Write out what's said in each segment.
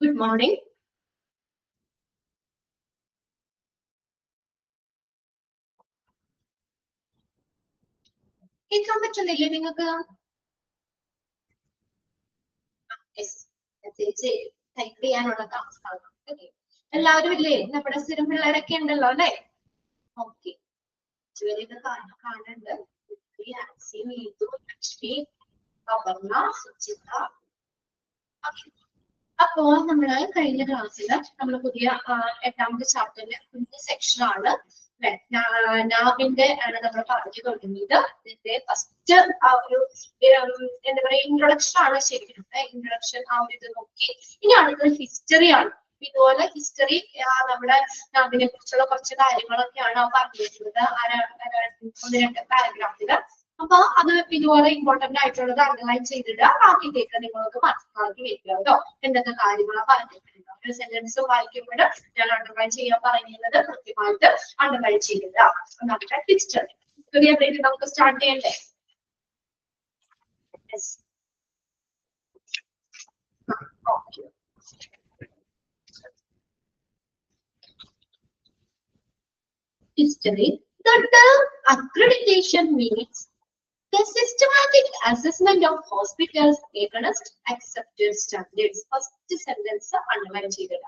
Good morning. കേൾക്കാൻ പറ്റുന്നില്ലേ നിങ്ങൾക്ക്? ടൈപ്പ് ചെയ്യാനുള്ള ടാസ്കാണ്. ഓക്കെ, എല്ലാവരും ഇല്ലേ? നമ്മുടെ സ്ഥിരം പിള്ളേരൊക്കെ ഉണ്ടല്ലോ അല്ലെ? ഓക്കെ, ഇവരെയൊക്കെ കാണുന്നുണ്ട്. ലക്ഷ്മി, അപർണ, സുചിത. അപ്പോ നമ്മള് കഴിഞ്ഞ ക്ലാസ്സിൽ നമ്മൾ പുതിയ 8ാമത്തെ ചാപ്റ്ററിലെ പുതിയ സെക്ഷൻ ആണ് നാവിന്റെ ആണ് നമ്മൾ പറഞ്ഞു തുടങ്ങിയത്. ഇതിന്റെ ഫസ്റ്റ് ആ ഒരു എന്താ പറയാ ഇൻട്രൊഡക്ഷൻ ആണ് ശരിക്കും. ഇൻട്രൊഡക്ഷൻ ആ ഒരു ഇത് നോക്കി. ഇനി അടുത്തത് ഹിസ്റ്ററി ആണ്. ഇതുപോലെ ഹിസ്റ്ററി നമ്മുടെ നാവിനെ കുറിച്ചുള്ള കുറച്ച് കാര്യങ്ങളൊക്കെയാണ് പറഞ്ഞിട്ടുള്ളത് 1-2 പാരഗ്രാഫില്. അപ്പൊ അത് ഇതുപോലെ ഇമ്പോർട്ടന്റ് ആയിട്ടുള്ളത് അണ്ടർലൈൻ ചെയ്തിട്ട് ബാക്കിലേക്ക് നിങ്ങൾക്ക് മനസ്സിലാക്കി വെക്കുക കേട്ടോ. എന്തൊക്കെ കാര്യങ്ങളാണ് പറഞ്ഞിട്ടുള്ളത്. ഒരു സെന്റൻസ് വായിക്കുമ്പോൾ ഞാൻ അണ്ടർലൈൻ ചെയ്യാൻ പറയുന്നത് കൃത്യമായിട്ട് അണ്ടർലൈൻ ചെയ്യുക. നമ്മുടെ ഹിസ്റ്ററി നമുക്ക് സ്റ്റാർട്ട് ചെയ്യണ്ടേ? History. The term accreditation means the systematic assessment of hospitals against accepted standards. First sentence underline ചെയ്തിട.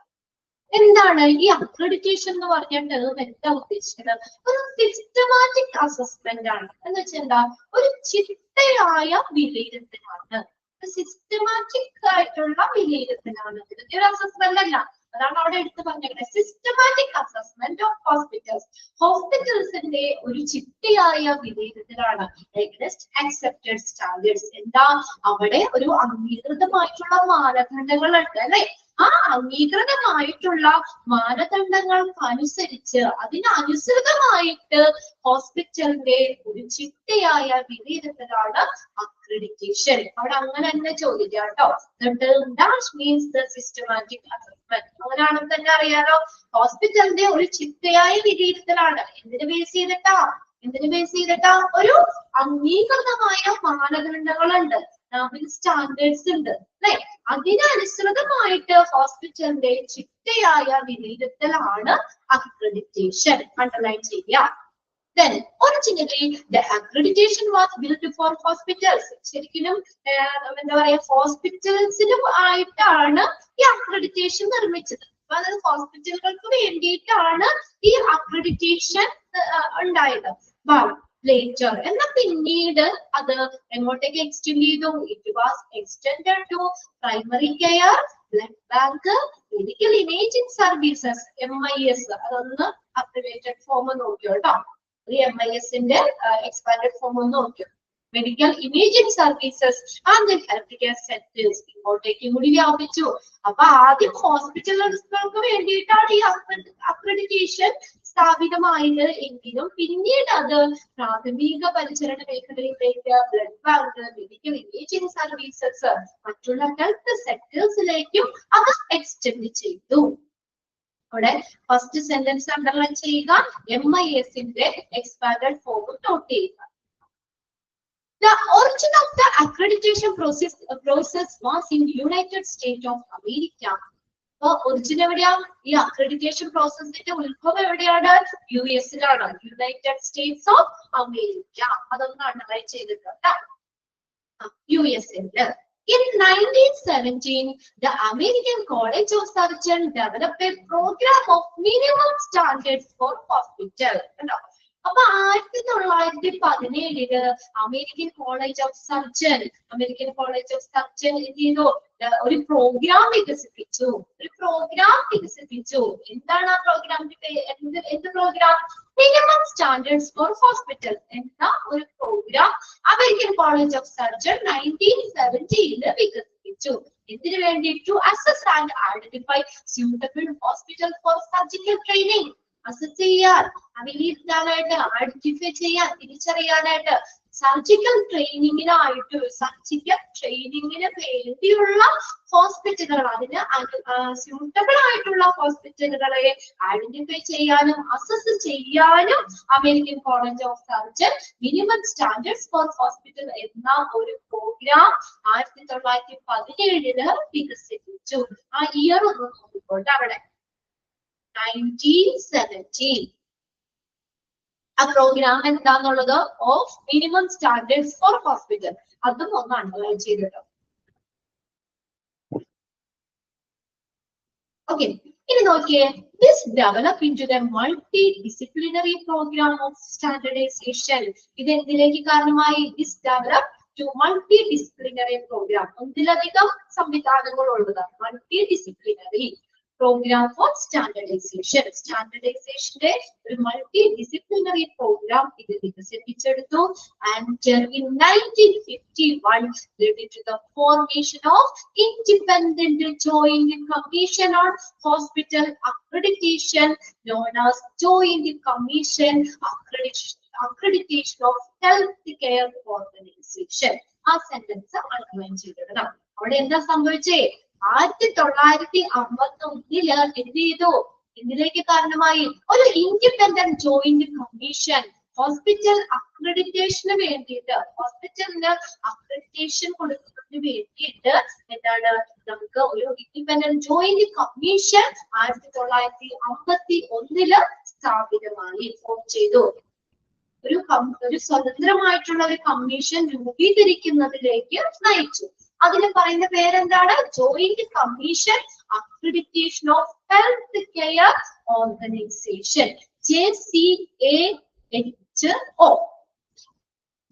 എന്താണ് ഈ അക്രഡിറ്റേഷൻ എന്ന് പറഞ്ഞ ടേം? എന്താ ഉദ്ദേശിക്കുന്നത്? ഒരു സിസ്റ്റമാറ്റിക് അസസ്മെന്റ് ആണ്. എന്ന് വെച്ചാൽ എന്താ? ഒരു ചിട്ടയായ വിലയിരുത്തലാണ്. സിസ്റ്റമാറ്റിക് ആയിട്ടുള്ള വിലയിരുത്തലാണ്. ഇതിന്റെ ഒരു അസസ്മെന്റ് അല്ല. അതാണ് അവിടെ എടുത്ത് പറഞ്ഞിരിക്കുന്നത്. Systematic assessment of hospitals. ഹോസ്പിറ്റൽസിന്റെ ഒരു ചിട്ടയായ വിലയിരുത്തലാണ്. Accepted standards. എന്താ? അവിടെ ഒരു അംഗീകൃതമായിട്ടുള്ള മാനദണ്ഡങ്ങൾ ഉണ്ട് അല്ലെ? ആ അംഗീകൃതമായിട്ടുള്ള മാനദണ്ഡങ്ങൾക്കനുസരിച്ച് അതിനനുസൃതമായിട്ട് ഹോസ്പിറ്റലിന്റെ ഒരു ചിട്ടയായ വിലയിരുത്തലാണ് അക്രഡിറ്റേഷൻ. അവിടെ അങ്ങനെ തന്നെ ചോദിക്കാം കേട്ടോ. Means the systematic assessment. അങ്ങനെയാണെന്ന് തന്നെ അറിയാലോ. ഹോസ്പിറ്റലിന്റെ ഒരു ചിട്ടയായ വിലയിരുത്തലാണ്. എന്തിനു ബേസ് ചെയ്തിട്ടാ? ഒരു അംഗീകൃതമായ മാനദണ്ഡങ്ങളുണ്ട്, സ്റ്റാൻഡേർഡ്സ് ഉണ്ട് അല്ലെ? അതിനനുസൃതമായിട്ട് ഹോസ്പിറ്റലിന്റെ ചിട്ടയായ വിലയിരുത്തലാണ് അക്രഡിറ്റേഷൻ. അണ്ടർലൈൻ ചെയ്യുക. Then originally the accreditation was built for hospitals. ശരിക്കും എന്താ പറയാ, ഹോസ്പിറ്റൽസിന് ആയിട്ടാണ് ഈ അക്രഡിറ്റേഷൻ നിർമ്മിച്ചത്. അതായത് ഹോസ്പിറ്റലുകൾക്ക് വേണ്ടിയിട്ടാണ് ഈ അക്രഡിറ്റേഷൻ ഉണ്ടായത്. later എന്നാ പിന്നീട് അത് എങ്ങോട്ടേക്ക് എക്സ്റ്റെൻഡ് ചെയ്തു? It was extended to primary care, blood bank, medical imaging services, MIS. അതൊന്ന് അബ്രിവേറ്റഡ് ഫോം നോക്കിയോ കേട്ടോ. MIS-ന്റെ എക്സ്പാൻഡഡ് ഫോം ഒന്ന് നോക്കിയോ. Medical imaging services and health care centres ഇങ്ങോട്ടേക്കും കൂടി വ്യാപിച്ചു. അപ്പൊ ആദ്യം ഹോസ്പിറ്റലുകൾക്ക് വേണ്ടിയിട്ടാണ് ഈ അക്രഡിറ്റേഷൻ സ്ഥാപിതമായത് എങ്കിലും പിന്നീട് അത് പ്രാഥമിക പരിചരണ മേഖലയിലേക്ക്, blood bank, medical imaging services, മറ്റുള്ള ഹെൽത്ത് സെക്ടേഴ്സിലേക്കും അത് എക്സ്റ്റെൻഡ് ചെയ്തു. അവിടെ ഫസ്റ്റ് സെന്റൻസ് അണ്ടർലൈൻ ചെയ്യുക. MIS-ന്റെ എക്സ്പാൻഡഡ് ഫോം നോട്ട് ചെയ്യുക. The origin of the accreditation process was in United States of America. Origin എവിടെയാണ്? ഈ അക്രഡിറ്റേഷൻ പ്രോസസ്സിന്റെ ഉത്ഭവം എവിടെയാണ്? US-ലാണ്, യുണൈറ്റഡ് സ്റ്റേറ്റ്സ് ഓഫ് അമേരിക്ക. അതൊന്ന് അണ്ടർലൈൻ ചെയ്തിട്ടുണ്ട്. US-ല്. In 1917, the American College of Surgeons developed a program of minimum standards for hospitals. അപ്പൊ 1917 American College of surgeon എന്ത് ചെയ്തു? ഒരു പ്രോഗ്രാം വികസിപ്പിച്ചു. എന്താണ് ആ പ്രോഗ്രാമിന്റെ എന്ത് programme? Minimum standards for hospitals എന്ന ഒരു programme American College of surgeon 1917 വികസിപ്പിച്ചു. എന്തിനു വേണ്ടി? To assess and identify suitable hospital for surgical training. Assess ചെയ്യാൻ, വിലയിരുത്താനായിട്ട്, ഐഡന്റിഫൈ ചെയ്യാൻ, തിരിച്ചറിയാനായിട്ട് സർജിക്കൽ ട്രെയിനിങ്ങിനായിട്ട് സർജിക്കൽ ട്രെയിനിങ്ങിന് വേണ്ടിയുള്ള ഹോസ്പിറ്റലുകൾ, അതിന് സ്യൂട്ടബിൾ ആയിട്ടുള്ള ഹോസ്പിറ്റലുകളെ ഐഡന്റിഫൈ ചെയ്യാനും അസസ് ചെയ്യാനും American College of surgeon minimum standards for hospital എന്ന ഒരു പ്രോഗ്രാം 1917 വികസിപ്പിച്ചു. ആ ഇയർ ഒന്ന് നോക്കിക്കോട്ടെ അവിടെ, 1917. ആ പ്രോഗ്രാം എന്താന്നുള്ളത് of minimum standards for hospital, അതും ഒന്ന് അണ്ടർലൈൻ ചെയ്തിട്ടോ. ഓക്കെ, ഇനി നോക്കിയേ, this develop into the multidisciplinary program of standardization. ഇത് എന്തിലേക്ക് കാരണമായി? this develop to multidisciplinary program, ഒന്നിലധികം സംവിധാനങ്ങൾ ഉള്ളതാണ് multidisciplinary program for standardization. സ്റ്റാൻഡർഡൈസേഷന്റെ ഒരു മൾട്ടി ഡിസിപ്ലിനറി പ്രോഗ്രാം ഇത് വികസിപ്പിച്ചെടുത്തു. And in 1951 led to the formation of independent joint commission on hospital accreditation known as joint commission accreditation of healthcare organization. ആ sentence underline ചെയ്തിടണം. അവിടെ എന്താ സംഭവിച്ചേ? 1951 എന്ത് ചെയ്തു? ഇതിലേക്ക് കാരണമായി ഒരു ഇൻഡിപെൻഡന്റ് ജോയിന്റ് കമ്മീഷൻ ഹോസ്പിറ്റൽ അക്രഡിറ്റേഷന് വേണ്ടിയിട്ട്, ഹോസ്പിറ്റലിന് അക്രഡിറ്റേഷൻ കൊടുക്കുന്നതിന് വേണ്ടിയിട്ട് എന്താണ്, നമുക്ക് ഒരു ഇൻഡിപെൻഡന്റ് ജോയിന്റ് കമ്മീഷൻ 1951 സ്ഥാപിതമായി ഫോം ചെയ്തു. ഒരു സ്വതന്ത്രമായിട്ടുള്ള ഒരു കമ്മീഷൻ രൂപീകരിക്കുന്നതിലേക്ക് നയിച്ചു. അതിന് പറയുന്ന പേരെന്താണ്? Joint commission accreditation of health care organisation, JCAHO.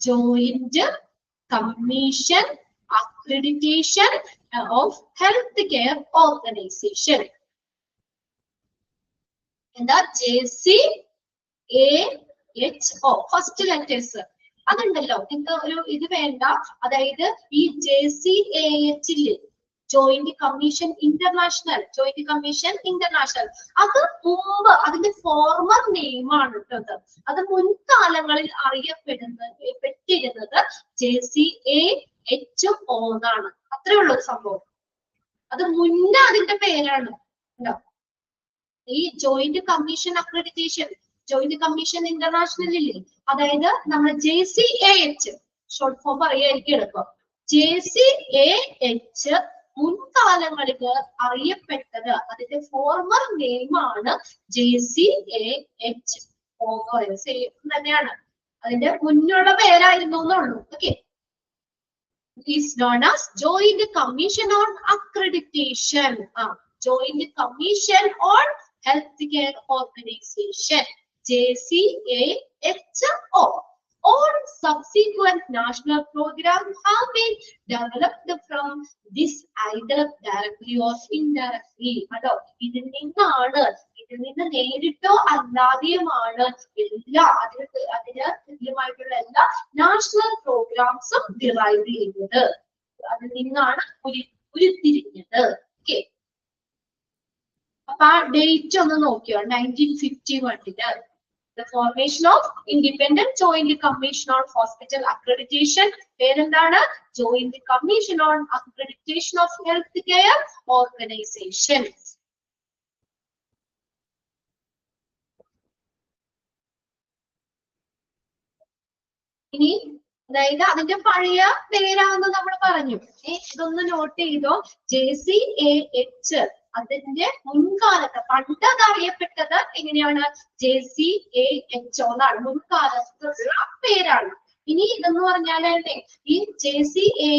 Joint commission accreditation of health care organisation. എന്താ? JCAHO. ഫസ്റ്റ് ലെറ്റേഴ്സ് അതുണ്ടല്ലോ, നിങ്ങൾക്ക് ഒരു ഇത് വേണ്ട. അതായത് ഈ JCAH joint commission international, joint commission international, അത് മുമ്പ് അതിന്റെ ഫോർമർ നെയിം ആണ് കേട്ടത്. അത് മുൻകാലങ്ങളിൽ അറിയപ്പെട്ടിരുന്നത് JCAHO എന്നാണ്. അത്രേ ഉള്ളൂ സംഭവം. അത് മുന്നേ അതിന്റെ പേരാണ്. ഈ joint commission accreditation, joint commission international ഇല്ലേ, അതായത് നമ്മൾ JCAH ഷോർട്ട് ഫോം പറയായിരിക്കും എളുപ്പം. JCAH മുൻകാലങ്ങളിൽ അറിയപ്പെട്ടത്, അതിന്റെ ഫോർമർ നെയിം ആണ് JCAHO സെയിം തന്നെയാണ്, അതിന്റെ മുന്നുള്ള പേരായിരുന്നു എന്നുള്ളൂ. Okay, is known as Joint Commission on Accreditation. Joint Commission on Healthcare Organization, JCAHO. All subsequent national programs have been developed from this either directly or indirectly. ഇതിൽ നിന്ന് നേരിട്ടോ അല്ലാതെയുമാണ് അതിന് തുല്യമായിട്ടുള്ള എല്ലാ നാഷണൽ പ്രോഗ്രാംസും ഡിറൈവ് ചെയ്യുന്നത്. അതിൽ നിന്നാണ് ഉരുത്തിരിഞ്ഞത്. ഓക്കെ, അപ്പൊ ആ ഡേറ്റ് ഒന്ന് നോക്കിയോ, 1951. The formation of Independent Joint Commission on Hospital Accreditation, പേരെന്താണ്? Joint Commission on Accreditation of Healthcare Organizations. ഇനി അതായത് അതിന്റെ പഴയ പേരാണെന്ന് നമ്മൾ പറഞ്ഞു. ഇതൊന്ന് നോട്ട് ചെയ്തോ. JCAH അതിന്റെ മുൻകാലത്ത് പണ്ട് അത് അറിയപ്പെട്ടത് എങ്ങനെയാണ്? JCAHO എന്നാണ്, മുൻകാലത്തുള്ള പേരാണ്. ഇനി ഇതെന്ന് പറഞ്ഞാലേ ഈ JCI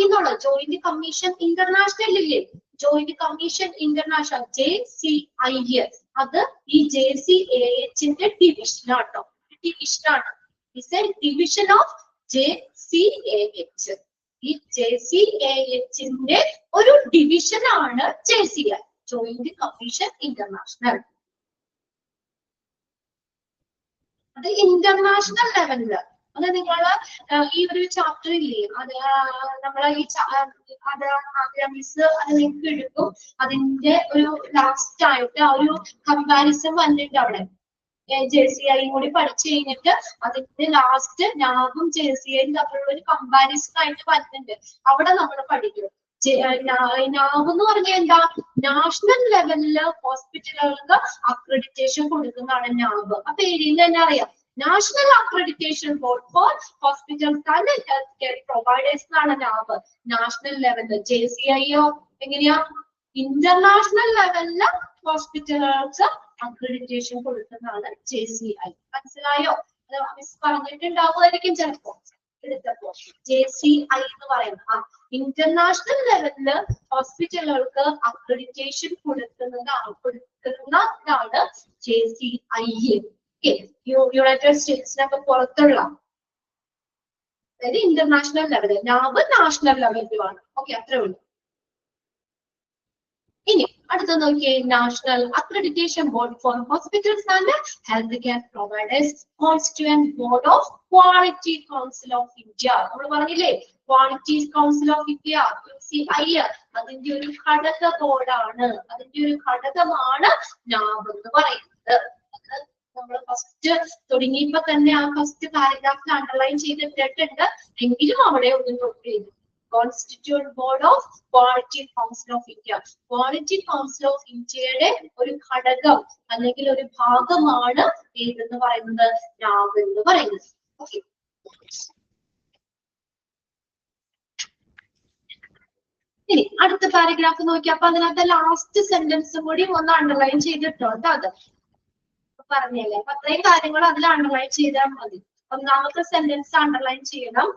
എന്നുള്ള ജോയിന്റ് കമ്മീഷൻ ഇന്റർനാഷണൽ ഇല്ലേ, ജോയിന്റ് കമ്മീഷൻ ഇന്റർനാഷണൽ JCI, അത് ഈ JCAHന്റെ ഡിവിഷനാട്ടോ, ഡിവിഷനാണ്. It's A division of JCAH. ഈ JCAHന്റെ ഒരു ഡിവിഷൻ ആണ് JCI, ജോയിന്റ് കമ്മീഷൻ ഇന്റർനാഷണൽ. അത് ഇന്റർനാഷണൽ ലെവലില്. അത് നിങ്ങൾ ഈ ഒരു ചാപ്റ്റർ ഇല്ലേ, അത് നമ്മളെ ഈ മിസ് അത് നിങ്ങൾക്ക് എടുക്കും. അതിന്റെ ഒരു ലാസ്റ്റ് ആയിട്ട് ആ ഒരു കമ്പാരിസൺ വന്നിട്ടുണ്ട് അവിടെ. JCI കൂടി പഠിച്ചു കഴിഞ്ഞിട്ട് അതിന്റെ ലാസ്റ്റ് നാബും JCIയും തമ്മിലുള്ള ഒരു കമ്പാരിസൺ ആയിട്ട് വരുന്നുണ്ട്. അവിടെ നമ്മൾ പഠിക്കും. നാബ് എന്ന് പറഞ്ഞാൽ എന്താ? നാഷണൽ ലെവലില് ഹോസ്പിറ്റലുകൾക്ക് അക്രഡിറ്റേഷൻ കൊടുക്കുന്നതാണ് നാബ്. അപ്പൊ ഏരിയയിൽ തന്നെ അറിയാം, national accreditation board for hospitals and health care providers എന്നാണ് നാബ്. നാഷണൽ ലെവലില് JCIയോ എങ്ങനെയാ? ഇന്റർനാഷണൽ ലെവലില് ഹോസ്പിറ്റലുകൾക്ക് അക്രഡിറ്റേഷൻ കൊടുക്കുന്നതാണ് JCI. മനസ്സിലായോ? മിസ് പറഞ്ഞിട്ടുണ്ടാവുമായിരിക്കും ചിലപ്പോ എടുത്തപ്പോ. JCI എന്ന് പറയുന്നത് ഇന്റർനാഷണൽ ലെവലില് ഹോസ്പിറ്റലുകൾക്ക് അക്രഡിറ്റേഷൻ കൊടുക്കുന്നതാണ് JCI. യുണൈറ്റഡ് സ്റ്റേറ്റ്സിനൊക്കെ പുറത്തുള്ള, അതായത് ഇന്റർനാഷണൽ ലെവലിൽ. നാബ് നാഷണൽ ലെവലിലുമാണ്. ഓക്കെ, അത്രേ ഉള്ളൂ. ഇനി അടുത്ത നോക്കിയേ, national accreditation board for hospitals and health care providers constituent board of quality council of India. നമ്മൾ പറഞ്ഞില്ലേ, quality council of India QCI, അതിന്റെ ഒരു ഘടക ബോർഡാണ്, അതിന്റെ ഒരു ഘടകമാണ് നാബ് എന്ന് പറയുന്നത്. നമ്മൾ ഫസ്റ്റ് തുടങ്ങിയപ്പോ തന്നെ ആ ഫസ്റ്റ് പാരഗ്രാഫിൽ അണ്ടർലൈൻ ചെയ്തിട്ടുണ്ട്, എങ്കിലും അവിടെ ഒന്ന് നോട്ട് ചെയ്തു. Constituent board of quality council of India. Quality council of ഇന്ത്യയുടെ ഒരു ഘടകം അല്ലെങ്കിൽ ഒരു ഭാഗമാണ് ഏതെന്ന് പറയുന്നത്? നാബ് എന്ന് പറയുന്നത്. ഓക്കെ, ഇനി അടുത്ത പാരഗ്രാഫ് നോക്കി. അപ്പൊ അതിനകത്ത് ലാസ്റ്റ് സെന്റൻസും കൂടി ഒന്ന് അണ്ടർലൈൻ ചെയ്തിട്ടുണ്ട്. അത് പറഞ്ഞല്ലേ, അപ്പൊ അത്രയും കാര്യങ്ങൾ അതിൽ അണ്ടർലൈൻ ചെയ്താൽ മതി. ഒന്നാമത്തെ സെന്റൻസ് അണ്ടർലൈൻ ചെയ്യണം.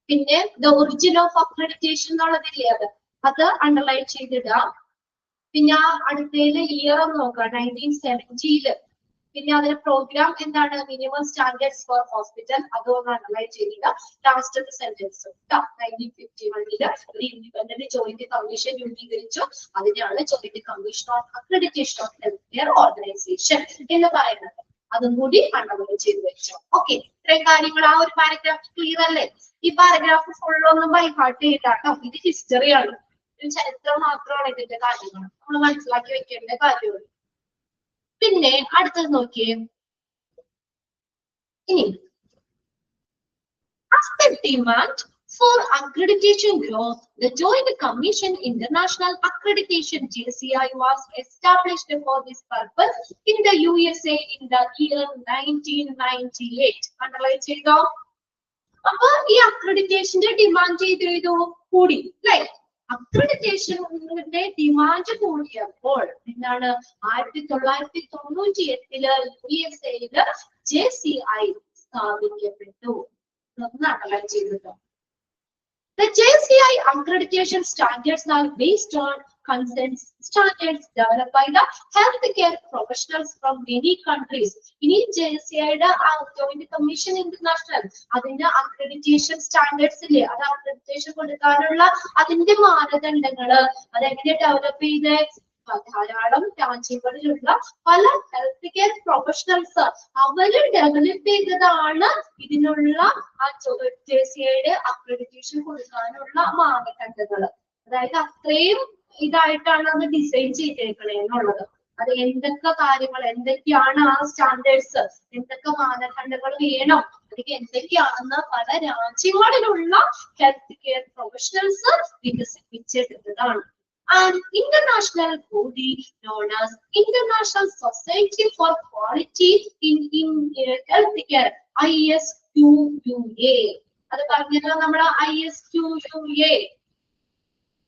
പിന്നെ ദ ഒറിജിൻ ഓഫ് അക്രഡിറ്റേഷൻ എന്നുള്ളതില്ലേ, അത് അണ്ടർലൈൻ ചെയ്തിടാം. പിന്നെ അടുത്തതില് ഇയർ ഒന്ന് നോക്കാം, 1970. പിന്നെ അതിന്റെ പ്രോഗ്രാം എന്താണ്? Minimum standards for hospital. അതൊന്ന് അണ്ടർലൈൻ ചെയ്തില്ല. ലാസ്റ്റത്തെ സെന്റൻസ് 1951 ഒരു ഇൻഡിപെൻഡന്റ് ജോയിന്റ് കമ്മീഷൻ രൂപീകരിച്ചു. അതിനാണ് joint commission on accreditation of health care organisation എന്ന് പറയുന്നത്. അതും കൂടി അണ്ടർലൈൻ ചെയ്ത് വെച്ചു. ഓക്കെ, ഇത്രയും കാര്യങ്ങൾ ആ ഒരു പാരഗ്രാഫ് ക്ലിയർ അല്ലേ? ഈ പാരഗ്രാഫ് ഫുള്ളൊന്നും ബൈ ഹാർട്ട് ചെയ്യില്ല കേട്ടോ. ഇത് ഹിസ്റ്ററിയാണ്, ഒരു ചരിത്രം മാത്രമാണ് ഇതിന്റെ കാര്യങ്ങൾ നമ്മൾ മനസ്സിലാക്കി വെക്കേണ്ട കാര്യമുള്ളൂ. പിന്നെ അടുത്തത് നോക്കിയേ, ഇനി as the demand for accreditation grew, the Joint Commission International Accreditation JCI was established for this purpose in the USA in the year 1998. Underline ചെയ്തോ? അപ്പൊ ഈ അക്രഡിറ്റേഷന്റെ ഡിമാൻഡ് ചെയ്തു കൂടി, അല്ലെ? അക്രഡിറ്റേഷന്റെ ഡിമാൻഡ് കൂടിയപ്പോൾ എന്താണ് 1998 USA JCI സ്ഥാപിക്കപ്പെട്ടു. അണ്ടർലൈൻ ചെയ്തിട്ടോ? The JCI accreditation standards are based on consent standards developed by the healthcare professionals from many countries. ഇനി JCIയുടെ ജോയിന്റ് കമ്മീഷൻ ഇന്റർനാഷണൽ അതിന്റെ അക്രഡിറ്റേഷൻ സ്റ്റാൻഡേർഡ്സ് ഇല്ലേ, അത് അക്രഡിറ്റേഷൻ കൊടുക്കാനുള്ള അതിന്റെ മാനദണ്ഡങ്ങള് അതെങ്ങനെ ഡെവലപ്പ് ചെയ്ത് ധാരാളം രാജ്യങ്ങളിലുള്ള പല ഹെൽത്ത് കെയർ പ്രൊഫഷണൽസ് അവര് ഡെവലപ്പ് ചെയ്തതാണ് ഇതിനുള്ള ആ JCIയുടെ അക്രഡിറ്റേഷൻ കൊടുക്കാനുള്ള മാനദണ്ഡങ്ങള്. അതായത് അത്രയും ഇതായിട്ടാണ് അത് ഡിസൈൻ ചെയ്തേക്കണേ എന്നുള്ളത്. അത് എന്തൊക്കെ കാര്യങ്ങൾ, എന്തൊക്കെയാണ് ആ സ്റ്റാൻഡേർഡ്സ്, എന്തൊക്കെ മാനദണ്ഡങ്ങൾ വേണം, അല്ലെങ്കിൽ എന്തൊക്കെയാണെന്ന് പല രാജ്യങ്ങളിലുള്ള ഹെൽത്ത് കെയർ പ്രൊഫഷണൽസ് വികസിപ്പിച്ചെടുത്തതാണ്. An international body known as International Society for Quality in Healthcare ISQUA. അത് പറഞ്ഞത് നമ്മുടെ ISQUA,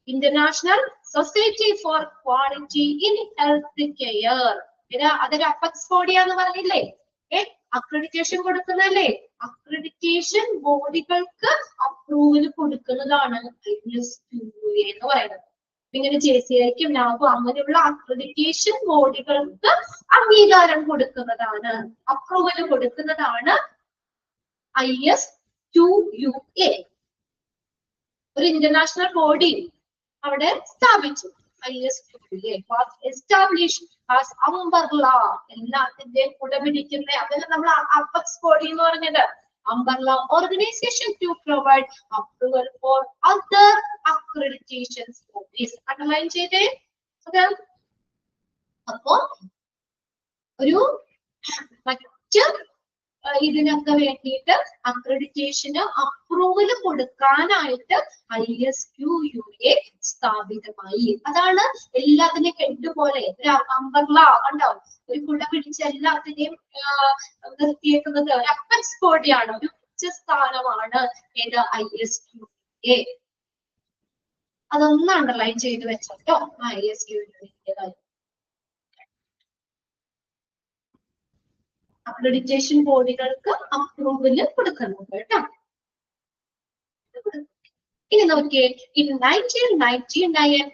International Society for Quality in Healthcare. അതൊരു അപെക്സ് ബോഡിയാന്ന് പറഞ്ഞില്ലേ? അക്രഡിറ്റേഷൻ കൊടുക്കുന്നല്ലേ? അക്രഡിറ്റേഷൻ ബോഡികൾക്ക് അപ്രൂവൽ കൊടുക്കുന്നതാണ് ISQA എന്ന് പറയുന്നത്. ഇങ്ങനെ JCIക്കും നാബും അങ്ങനെയുള്ള അക്രഡിറ്റേഷൻ ബോഡികൾക്ക് അംഗീകാരം കൊടുക്കുന്നതാണ്, അപ്രൂവൽ കൊടുക്കുന്നതാണ് ISQUA. ഒരു ഇന്റർനാഷണൽ ബോഡി അവിടെ സ്ഥാപിച്ചു. ISQA was established as umbrella, എല്ലാത്തിന്റെയും കുടപിടിക്കുന്ന, അതെല്ലാം നമ്മൾ അപെക്സ് ബോഡി എന്ന് പറഞ്ഞത്. Umbrella organization to provide approval for other accreditation bodies. Underline ചെയ്തേ. അപ്പോ ഒരു മറ്റ് ഇതിനൊക്കെ വേണ്ടിയിട്ട് അക്രഡിറ്റേഷന് അപ്രൂവൽ കൊടുക്കാനായിട്ട് ISQUA സ്ഥാപിതമായി. അതാണ് എല്ലാത്തിനെയും കെട്ടുപോലെ ഒരു അംബർല ഉണ്ടാവും, ഒരു കുട പിടിച്ച് എല്ലാത്തിനെയും നിർത്തിയേക്കുന്നത് ഒരു അപ്പെക്സ് ബോഡിയാണ്, ഒരു ഉച്ച സ്ഥാനമാണ് ഏത് ISQA. അതൊന്ന് അണ്ടർലൈൻ ചെയ്ത് വെച്ചോട്ടോ ISQA കാര്യം. അക്രഡിറ്റേഷൻ ബോഡികൾക്ക് അപ്രൂവൽ കൊടുക്കണം കേട്ടോ. ഇനി നോക്കിയേ, in 1999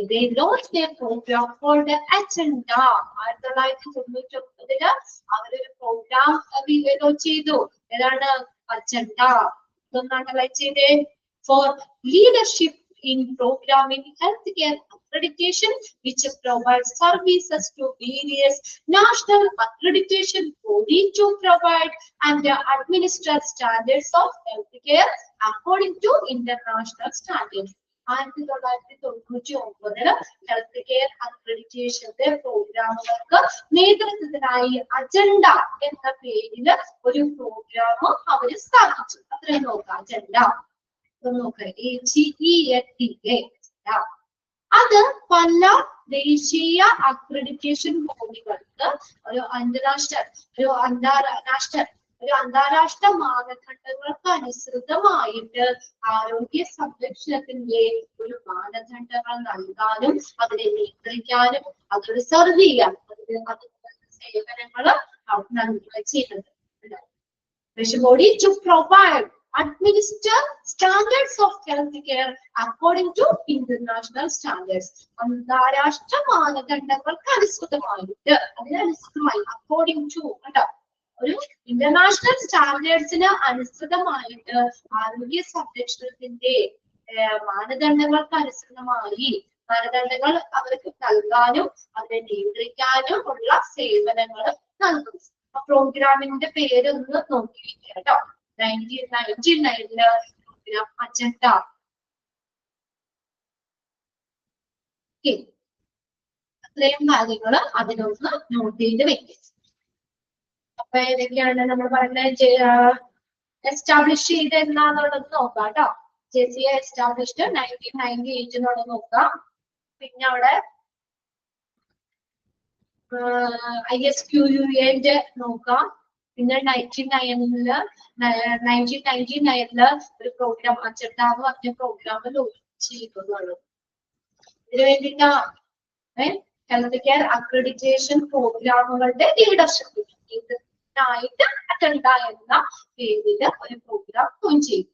they launched a program called Agenda. 1999 അവരൊരു പ്രോഗ്രാം ലോഞ്ച് ചെയ്തു. ഏതാണ്? അജണ്ട. ഇതൊന്ന് അണ്ടർലൈൻ ചെയ്തേ. For leadership in programming healthcare accreditation, which provides services to various national accreditation bodies to provide and administer standards of healthcare according to international standards. 1999 health care അക്രഡിറ്റേഷന്റെ പ്രോഗ്രാമുകൾക്ക് നേതൃത്വത്തിനായി agenda എന്ന പേരിൽ ഒരു പ്രോഗ്രാം അവര് സ്ഥാപിച്ചു. അത്രയും നോക്കാം. അജണ്ട നോക്കാം, AGENDA. അത് പല ദേശീയ അക്രഡിറ്റേഷൻ ബോഡികൾക്ക് ഒരു അന്താരാഷ്ട്ര മാനദണ്ഡങ്ങൾക്ക് അനുസൃതമായിട്ട് ആരോഗ്യ സംരക്ഷണത്തിന്റെ ഒരു മാനദണ്ഡങ്ങൾ നൽകാനും അതിനെ നിയന്ത്രിക്കാനും അത് റിസർവ് ചെയ്യാനും സേവനങ്ങൾ ചെയ്യുന്നത്. Body to provide administer standards of healthcare according to international standards. അന്താരാഷ്ട്ര മാനദണ്ഡങ്ങൾക്ക് അനുസൃതമായിട്ട് according to ഒരു ഇന്റർനാഷണൽ സ്റ്റാൻഡേർഡ്സിന് അനുസൃതമായിട്ട് ആരോഗ്യ സംരക്ഷണത്തിന്റെ മാനദണ്ഡങ്ങൾക്ക് അനുസൃതമായി മാനദണ്ഡങ്ങൾ അവർക്ക് നൽകാനും അതിനെ നിയന്ത്രിക്കാനും ഉള്ള സേവനങ്ങൾ നൽകും. പ്രോഗ്രാമിന്റെ പേരൊന്ന് നോക്കിയിരിക്കുക കേട്ടോ. 1999 പ്രോഗ്രാം അജണ്ട. അത്രയും കാര്യങ്ങൾ അതിനൊന്ന് നോട്ട് ചെയ്ത് വെക്കുക. അപ്പൊ ഏതൊക്കെയാണ് നമ്മൾ പറഞ്ഞത് എസ്റ്റാബ്ലിഷ് ചെയ്ത് എന്നാന്നുള്ളത് നോക്കാം കേട്ടോ. JCA എസ്റ്റാബ്ലിഷ്ഡ് 1998 എന്നുള്ളത് നോക്കാം. പിന്നെ അവിടെ ISQUA നോക്കാം. പിന്നെ 1999 ഒരു പ്രോഗ്രാം അജണ്ട എന്ന് പറഞ്ഞ പ്രോഗ്രാം ലോഞ്ച് ചെയ്തതാണ്. ഇതിനു വേണ്ടിയിട്ടാ ഹെൽത്ത് കെയർ അക്രഡിറ്റേഷൻ പ്രോഗ്രാമുകളുടെ ലീഡർഷിപ്പ് ആയിട്ട് അജണ്ട എന്ന പേരില് ഒരു പ്രോഗ്രാം ലോഞ്ച് ചെയ്തു.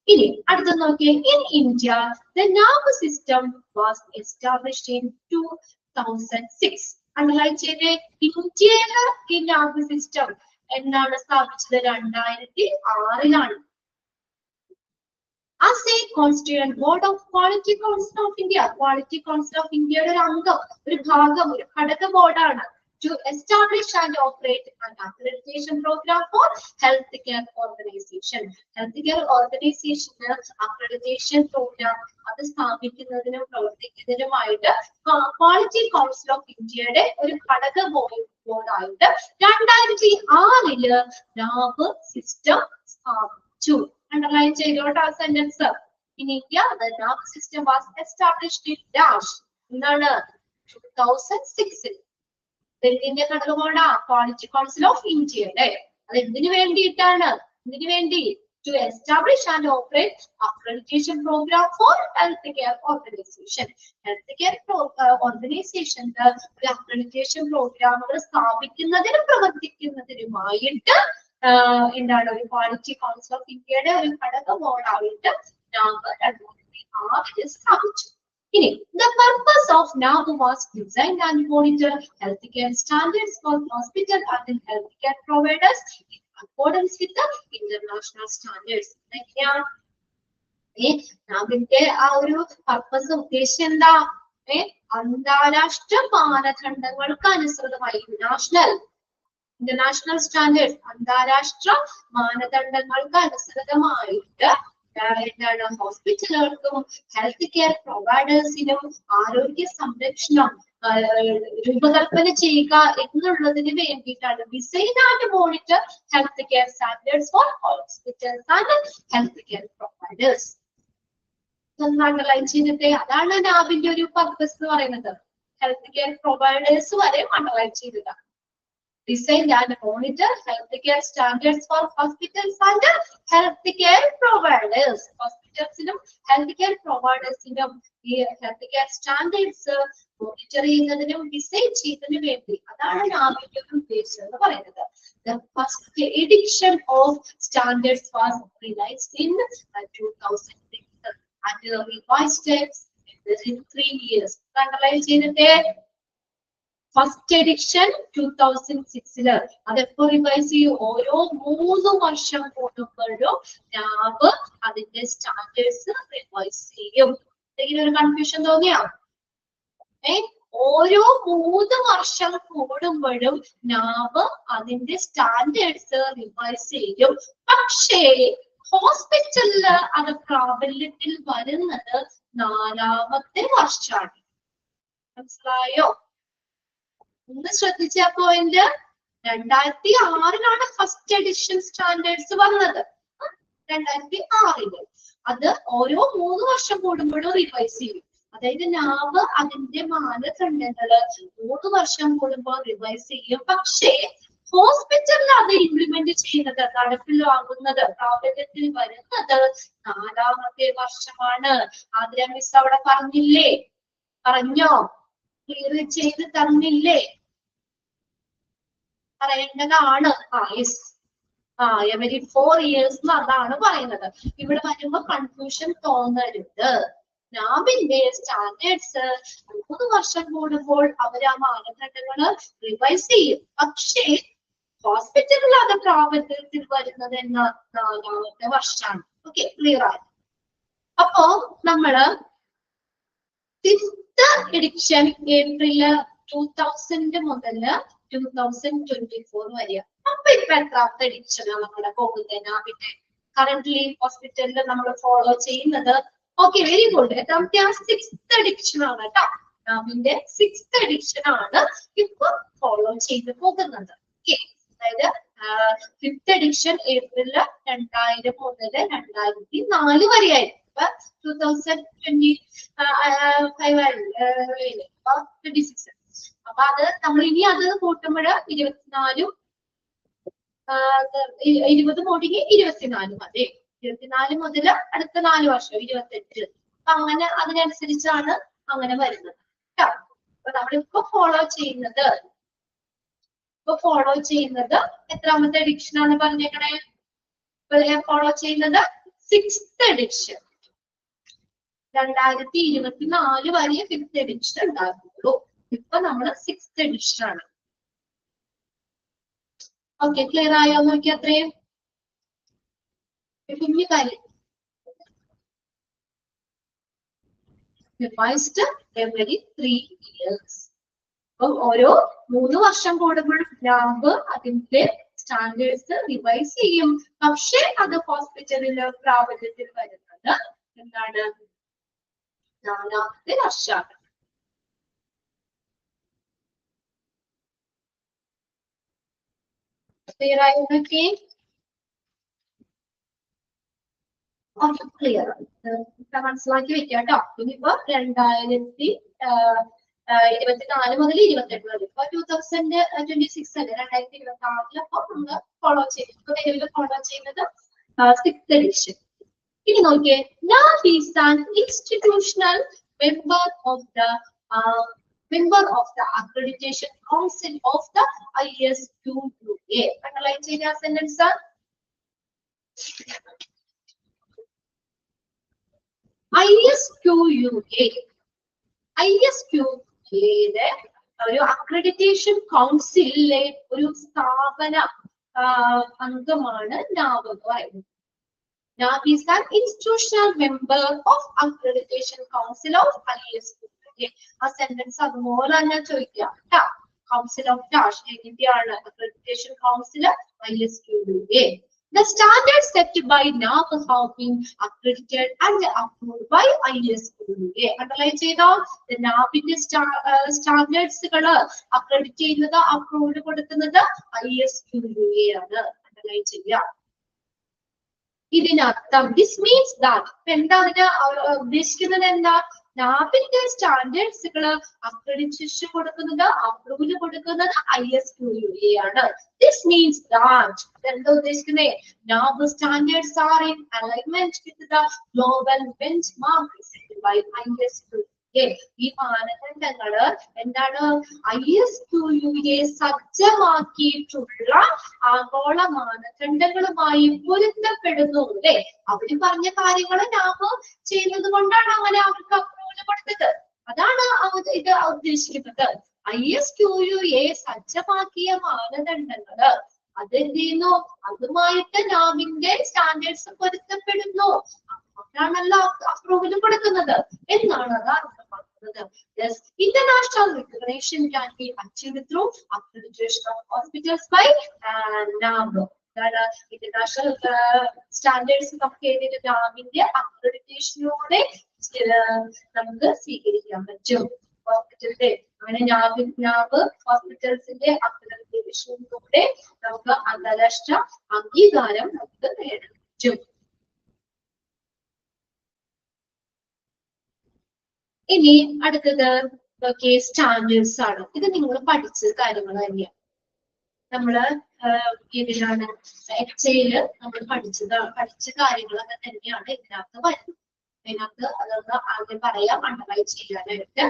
ഇനി അടുത്ത നോക്കിയേ, in India the നാബ് system was established in 2006. Underline ചെയ്തേ, ഇന്ത്യയിലെ ഈ നാബ് സിസ്റ്റം എന്നാണ് സ്ഥാപിച്ചത്? 2006 As a constituent board of Quality Council of India. Quality Council of India ഒരു അംഗം, ഒരു ഭാഗം, ഒരു ഘടക ബോർഡാണ്. To establish and operate an accreditation program for healthcare organization. Healthcare organization accreditation program അത് സ്ഥാപിക്കുന്നതിനും പ്രവർത്തിക്കുന്നതിനുമായിട്ട് ക്വാളിറ്റി കൗൺസിൽ ഓഫ് ഇന്ത്യയുടെ ഒരു ഘടക ബോർഡായിട്ട് 2006 നാബ് സിസ്റ്റം സ്ഥാപിച്ചു. അണ്ടർലൈൻ ചെയ്തോട്ടെ ആ sentence. In India the നാബ് system was established in dash എന്നാണ് 2006. ഇതിന്റെ ഘടക ബോർഡാ ക്വാളിറ്റി കൗൺസിൽ ഓഫ് ഇന്ത്യയുടെ. അത് എന്തിനു വേണ്ടിയിട്ടാണ്? ഇതിനു വേണ്ടി to establish and operate accreditation program for healthcare organization. Healthcare organization ഒരു accreditation പ്രോഗ്രാമുകൾ സ്ഥാപിക്കുന്നതിനും പ്രവർത്തിക്കുന്നതിനുമായിട്ട് എന്താണ് ഒരു ക്വാളിറ്റി കൗൺസിൽ ഓഫ് ഇന്ത്യയുടെ ഒരു ഘടക ബോർഡായിട്ട് നാബ് 2006 സ്ഥാപിച്ചു. ഇനി the purpose of NAB was design and monitor healthcare standards for hospital and healthcare providers in accordance with the international standards. നാബിന്റെ ആ ഒരു പർപ്പസ് ഉദ്ദേശം എന്താ? അന്താരാഷ്ട്ര മാനദണ്ഡങ്ങൾക്ക് അനുസൃതമായി ഇന്റർനാഷണൽ സ്റ്റാൻഡേർഡ് അന്താരാഷ്ട്ര മാനദണ്ഡങ്ങൾക്ക് അനുസൃതമായിട്ട് എന്താണ് ഹോസ്പിറ്റലുകൾക്കും ഹെൽത്ത് കെയർ പ്രൊവൈഡേഴ്സിനും ആരോഗ്യ സംരക്ഷണം രൂപകൽപ്പന ചെയ്യുക എന്നുള്ളതിന് വേണ്ടിയിട്ടാണ് design and monitor health care standards for hospitals and health care providers. Underline ചെയ്തിട്ട് അതാണ് നാബിന്റെ ഒരു പർപ്പസ് എന്ന് പറയുന്നത്. ഹെൽത്ത് കെയർ പ്രൊവൈഡേഴ്സ് വരെ അണ്ടർലൈൻ ചെയ്തത്. Design and monitor healthcare standards for hospitals and healthcare providers. Hospitals healthcare providers ഈ healthcare standards monitor ചെയ്യുന്നതിനും design ചെയ്യുന്നതിനും വേണ്ടി അതാണ് നാബിന്റെ ഒരു ഉദ്ദേശം എന്ന് പറയുന്നത്. The first edition of standards was released in 2006 and revised in 3 years. Underline ചെയ്തിട്ട് ഫസ്റ്റ് എഡിഷൻ 2006 അതെപ്പോ റിവൈസ് ചെയ്യും? ഓരോ 3 വർഷം കൂടുമ്പോഴും നാബ് അതിന്റെ സ്റ്റാൻഡേർഡ്സ് റിവൈസ് ചെയ്യും. എന്തെങ്കിലും ഒരു കൺഫ്യൂഷൻ തോന്നിയോ? ഓരോ 3 വർഷം കൂടുമ്പോഴും നാബ് അതിന്റെ സ്റ്റാൻഡേർഡ്സ് റിവൈസ് ചെയ്യും. പക്ഷേ ഹോസ്പിറ്റലില് അത് പ്രാബല്യത്തിൽ വരുന്നത് 4ാമത്തെ വർഷമാണ്. മനസ്സിലായോ? ഒന്ന് ശ്രദ്ധിച്ച പോയിന്റ്. 2006 ഫസ്റ്റ് എഡിഷൻ സ്റ്റാൻഡേർഡ്സ് വന്നത്. 2006 അത് ഓരോ 3 വർഷം കൂടുമ്പോഴും റിവൈസ് ചെയ്യും. അതായത് നാബ് അതിന്റെ മാനദണ്ഡങ്ങള് 3 വർഷം കൂടുമ്പോൾ റിവൈസ് ചെയ്യും. പക്ഷേ ഹോസ്പിറ്റലിൽ അത് ഇംപ്ലിമെന്റ് ചെയ്യുന്നത്, നടപ്പിലാകുന്നത്, പ്രാബല്യത്തിൽ വരുന്നത് 4ാമത്തെ വർഷമാണ്. ആദ്യ മിസ് അവിടെ പറഞ്ഞില്ലേ? പറഞ്ഞോ? ക്ലിയർ ചെയ്ത് തന്നില്ലേ? പറയേണ്ടതാണ്. എവരി 4 years അതാണ് പറയുന്നത്. ഇവിടെ വരുമ്പോ കൺഫ്യൂഷൻ തോന്നരുത്. നാബിന്റെ സ്റ്റാൻഡേർഡ്സ് 3 വർഷം കൂടുമ്പോൾ അവർ ആ മാനദണ്ഡങ്ങള് റിവൈസ് ചെയ്യും. പക്ഷേ ഹോസ്പിറ്റലിൽ അത് പ്രാബല്യത്തിൽ വരുന്നത് 4ാമത്തെ വർഷമാണ്. ഓക്കെ, ക്ലിയർ ആയി? അപ്പോ നമ്മള് 5th എഡിഷൻ ഏപ്രിൽ 2000 മുതൽ 2024 വരെ. അപ്പൊ ഇപ്പൊ എത്രാമത്തെ എഡിഷനാണ് നമ്മുടെ പോകുന്നത് നാബിന്റെ? കറന്റ്ലി ഹോസ്പിറ്റലിൽ നമ്മൾ ഫോളോ ചെയ്യുന്നത്. Okay, very good. എത്രാമത്തെ? 6th എഡിഷൻ ആണ് കേട്ടോ. നാബിന്റെ 6th എഡിഷൻ ആണ് ഇപ്പൊ ഫോളോ ചെയ്ത് പോകുന്നത്. ഓക്കെ, അതായത് 5th എഡിഷൻ ഏപ്രിൽ 2000 മുതൽ 2004 വരെയായിരുന്നു. 2026. അപ്പൊ അത് നമ്മൾ ഇനി അത് കൂട്ടുമ്പോൾ 24 20 മുടങ്ങി 24 മതി. 24 മുതൽ അടുത്ത 4 വർഷം 28. അപ്പൊ അങ്ങനെ അതിനനുസരിച്ചാണ് അങ്ങനെ വരുന്നത് കേട്ടോ. അപ്പൊ നമ്മളിപ്പോ ഫോളോ ചെയ്യുന്നത് എത്രാമത്തെ എഡിഷൻ ആണ് പറഞ്ഞേക്കണേ? ഫോളോ ചെയ്യുന്നത് 6th എഡിഷൻ. 2024 വരെ 5th എഡിഷൻ ഉണ്ടാകുള്ളൂ. ഇപ്പൊ നമ്മള് 6th എഡിഷൻ ആണ്. ഓക്കെ, ക്ലിയർ ആയോ? നോക്കി അത്രയും കുഞ്ഞു കാര്യം. Revised every 3 years. അപ്പൊ ഓരോ 3 വർഷം കൂടുമ്പോഴും നാബ് അതിന്റെ സ്റ്റാൻഡേർഡ്സ് റിവൈസ് ചെയ്യും. പക്ഷെ അത് ഹോസ്പിറ്റലില് പ്രാബല്യത്തിൽ വരുന്നത് എന്താണ്? 4ാമത്തെ വർഷമാണ്. ക്ലിയർ ആയിരുന്നൊക്കെ? ക്ലിയർ മനസ്സിലാക്കി വെക്കാം കേട്ടോ. ഇനിയിപ്പോ 2024 മുതൽ 28 വരെ. ഇപ്പൊ 2026 അല്ലേ? 2026 അപ്പൊ നമ്മള് ഫോളോ ചെയ്യും. ഇപ്പൊ നിലവിൽ ഫോളോ ചെയ്യുന്നത് 6th എഡിഷൻ. ഇനി നോക്കിയേ, NAB is an institutional member of the accreditation council of the ISQUA. Underline ചെയ്ത sentence. ISQA ഒരു അക്രഡിറ്റേഷൻ കൗൺസിലിലെ ഒരു സ്ഥാപന അംഗമാണ് നാബ് എന്ന് പറയുന്നത്. NAB is an institutional member of Accreditation Council of ISQA. ആ സെന്റൻസ് അതുപോലെ തന്നെ ചോദിക്കാം. കൗൺസിൽ ഓഫ് ഇന്ത്യയാണ് accreditation council ISQA. The standards set by NAB have been accredited and approved by ISQA. Underline ചെയ്തോ? The NABന്റെ standards accredit ചെയ്യുന്നത് approved കൊടുക്കുന്നത് ISQA ആണ്. Underline ചെയ്യുക. ഇതിനർത്ഥം this means that എന്താ അതിന് ഉദ്ദേശിക്കുന്നത് എന്താ? NABന്റെ സ്റ്റാൻഡേർഡ്സുകൾ അക്രഡിറ്റേഷൻ കൊടുക്കുന്നത് അപ്രൂവൽ കൊടുക്കുന്നത് ISQA ആണ്. This means that എന്താ ഉദ്ദേശിക്കുന്നത്? NAB standards are in alignment with the global benchmark set by ISQA. ഈ മാനദണ്ഡങ്ങള് എന്താണ്? ISQA സജ്ജമാക്കിയിട്ടുള്ള ആഗോള മാനദണ്ഡങ്ങളുമായി പൊരുത്തപ്പെടുന്നു. അല്ലെ? അവര് പറഞ്ഞ കാര്യങ്ങൾ NAB ചെയ്യുന്നത് കൊണ്ടാണ് അങ്ങനെ അവർക്ക് അപ്രൂവൽ കൊടുത്തത്. അതാണ് ഇത് ഉദ്ദേശിക്കുന്നത്. ISQA സജ്ജമാക്കിയ മാനദണ്ഡങ്ങള് അതെന്ത് ചെയ്യുന്നു? അതുമായിട്ട് NABന്റെ സ്റ്റാൻഡേർഡ്സ് പൊരുത്തപ്പെടുന്നു. അതാണല്ലോ അപ്രൂവൽ കൊടുക്കുന്നത് എന്നാണ് അതാണ് പറഞ്ഞത്. Yes, international recognition can be achieved through accreditation of hospitals by NAB. International standards നമുക്ക് NABന്റെ അക്രഡിറ്റേഷനോടെ നമുക്ക് സ്വീകരിക്കാൻ പറ്റും. ഹോസ്പിറ്റലിന്റെ അങ്ങനെ NAB ഹോസ്പിറ്റൽസിന്റെ അക്രഡിറ്റേഷനിലൂടെ നമുക്ക് അന്താരാഷ്ട്ര അംഗീകാരം നമുക്ക് നേടാൻ പറ്റും. ഇനി അടുത്തത് സ്റ്റാൻഡേർഡ്സ് ആണ്. ഇത് നിങ്ങൾ പഠിച്ച കാര്യങ്ങൾ തന്നെയാണ്. നമ്മള് ഇതിലാണ് എക്സയില് നമ്മൾ പഠിച്ച കാര്യങ്ങളൊക്കെ തന്നെയാണ് ഇതിനകത്ത് വരുന്നത്. അതിനകത്ത് അതൊന്ന് ആദ്യം പറയാം, അണ്ടർലൈൻ ചെയ്യാനായിട്ട്.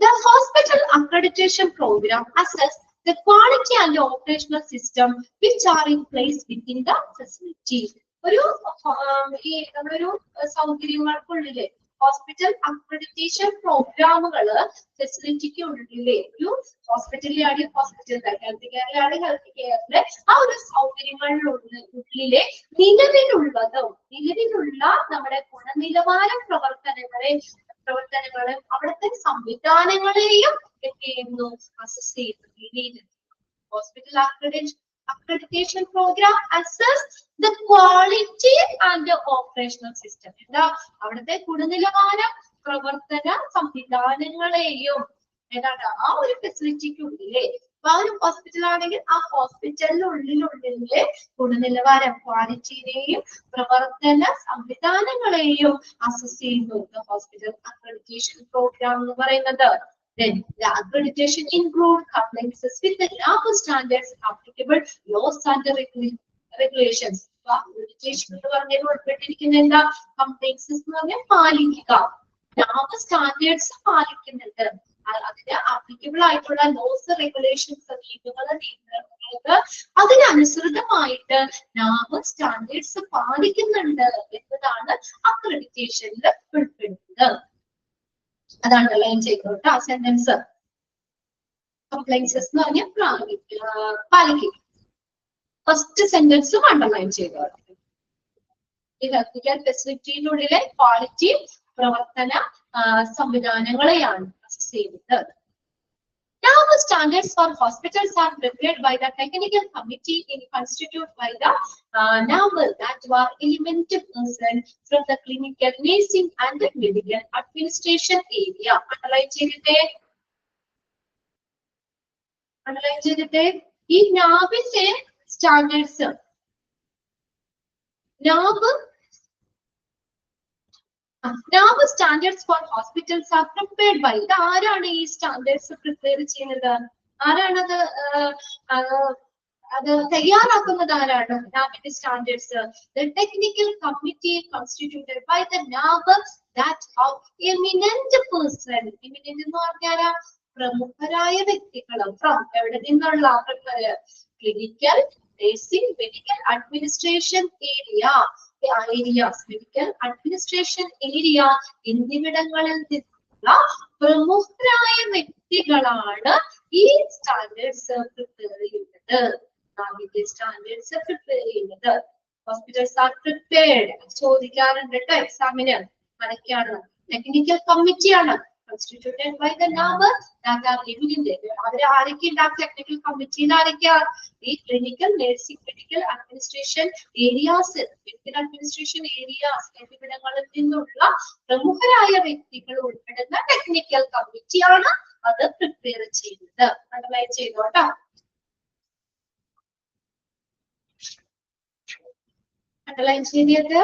The hospital accreditation program assess the quality and the operational system which are in place within the facility. ഒരു സൗകര്യങ്ങൾക്കുള്ളിലെ ഹോസ്പിറ്റൽ അക്രഡിറ്റേഷൻ പ്രോഗ്രാമുകള് ഫെസിലിറ്റിക്ക് ഉള്ളിലെ ഒരു ഹോസ്പിറ്റലിലാണ് ഹെൽത്ത് കെയറിലാണ് ഹെൽത്ത് കെയറിലെ ആ ഒരു സൗകര്യങ്ങളിലുള്ളിലെ നിലവിലുള്ള നമ്മുടെ ഗുണനിലവാര പ്രവർത്തനങ്ങളെ അവിടുത്തെ സംവിധാനങ്ങളെയും എന്ത് ചെയ്യുന്നു? അസസ് ചെയ്യുന്നു. Hospital accreditation program assess the quality and the operational system. എന്താ? അവിടുത്തെ ഗുണനിലവാര പ്രവർത്തന സംവിധാനങ്ങളെയും ഏതാണ് ആ ഒരു ഫെസിലിറ്റിക്കുള്ളിലെ ആ ഒരു ഹോസ്പിറ്റൽ ആണെങ്കിൽ ആ ഹോസ്പിറ്റലിനുള്ളിലെ ഗുണനിലവാരം ക്വാളിറ്റിയെയും പ്രവർത്തന സംവിധാനങ്ങളെയും അസസ് ചെയ്യുന്നു ഹോസ്പിറ്റൽ അക്രഡിറ്റേഷൻ പ്രോഗ്രാം എന്ന് പറയുന്നത്. Then the accreditation include compliances with the NAB standards, applicable laws and regulations. Accreditation എന്ന് പറഞ്ഞാൽ ഉൾപ്പെട്ടിരിക്കുന്ന എന്താ? കംപ്ലൈൻസസ് എന്ന് പറഞ്ഞാൽ പാലിക്കുക. NAB സ്റ്റാൻഡേർഡ്സ് പാലിക്കുന്നുണ്ട്. അതിന് ആപ്ലിക്കബിൾ ആയിട്ടുള്ള ലോസ്, റെഗുലേഷൻസ്, നിയമങ്ങൾക്ക് അതിനനുസൃതമായിട്ട് NAB സ്റ്റാൻഡേർഡ്സ് പാലിക്കുന്നുണ്ട് എന്നതാണ് അക്രഡിറ്റേഷനിൽ ഉൾപ്പെടുന്നത്. അതാണ് അണ്ടർലൈൻ ചെയ്തോട്ടോ സെന്റൻസ്. കംപ്ലൈൻസസ് എന്ന് പറഞ്ഞാൽ പാലിക്കുക. ഫസ്റ്റ് സെന്റൻസും അണ്ടർലൈൻ ചെയ്തോട്ടെ. ഈ ഹെൽത്ത് കെയർ ഫെസിലിറ്റിയിലുള്ളിലെ ക്വാളിറ്റി പ്രവർത്തന സംവിധാനങ്ങളെയാണ് അസസ് ചെയ്യുന്നത്. NAB standards for hospitals are prepared by the technical committee constituted by the NAB that were elemental person from the clinical, nursing and the medical administration area. Underline ചെയ്തിട്ടേ ഈ NABന്റെ standards NAB standards for hospitals are prepared by. ആരാണ് ഈ standards prepare ചെയ്യുന്നത്? ആരാണത് അത് തയ്യാറാക്കുന്നത്? ആരാണ് NABന്റെ standards? The technical committee constituted by the NAB that of eminent person. Eminent എന്ന് പറഞ്ഞാൽ പ്രമുഖരായ വ്യക്തികൾ. From എവിടെ നിന്നുള്ള clinical, nursing, medical administration area. Areas, medical administration area എന്നിവിടങ്ങളിൽ നിന്നുള്ള പ്രമുഖരായ വ്യക്തികളാണ് ഈ സ്റ്റാൻഡേർഡ്സ് പ്രിപ്പയർ ചെയ്യുന്നത്. NABന്റെ സ്റ്റാൻഡേർഡ്സ് പ്രിപ്പയർ ചെയ്യുന്നത്. ഹോസ്പിറ്റൽസ് ആർ പ്രിപ്പയർഡ് ചോദിക്കാറുണ്ട് കേട്ടോ എക്സാമിന്. അതൊക്കെയാണ് ടെക്നിക്കൽ കമ്മിറ്റിയാണ്. constituted by the number that are living in there. അവര് ആരൊക്കെ ഉണ്ടാകും ടെക്നിക്കൽ കമ്മിറ്റിയിൽ ആരൊക്കെയാ ഈ clinical nursing medical administration areas medical administration areas എന്നിവിടങ്ങളിൽ നിന്നുള്ള പ്രമുഖരായ വ്യക്തികൾ ഉൾപ്പെടുന്ന ടെക്നിക്കൽ കമ്മിറ്റിയാണ് അത് പ്രിപ്പയർ ചെയ്യുന്നത്. അണ്ടർലൈൻ ചെയ്തോട്ടോ. അണ്ടർലൈൻ ചെയ്തത്.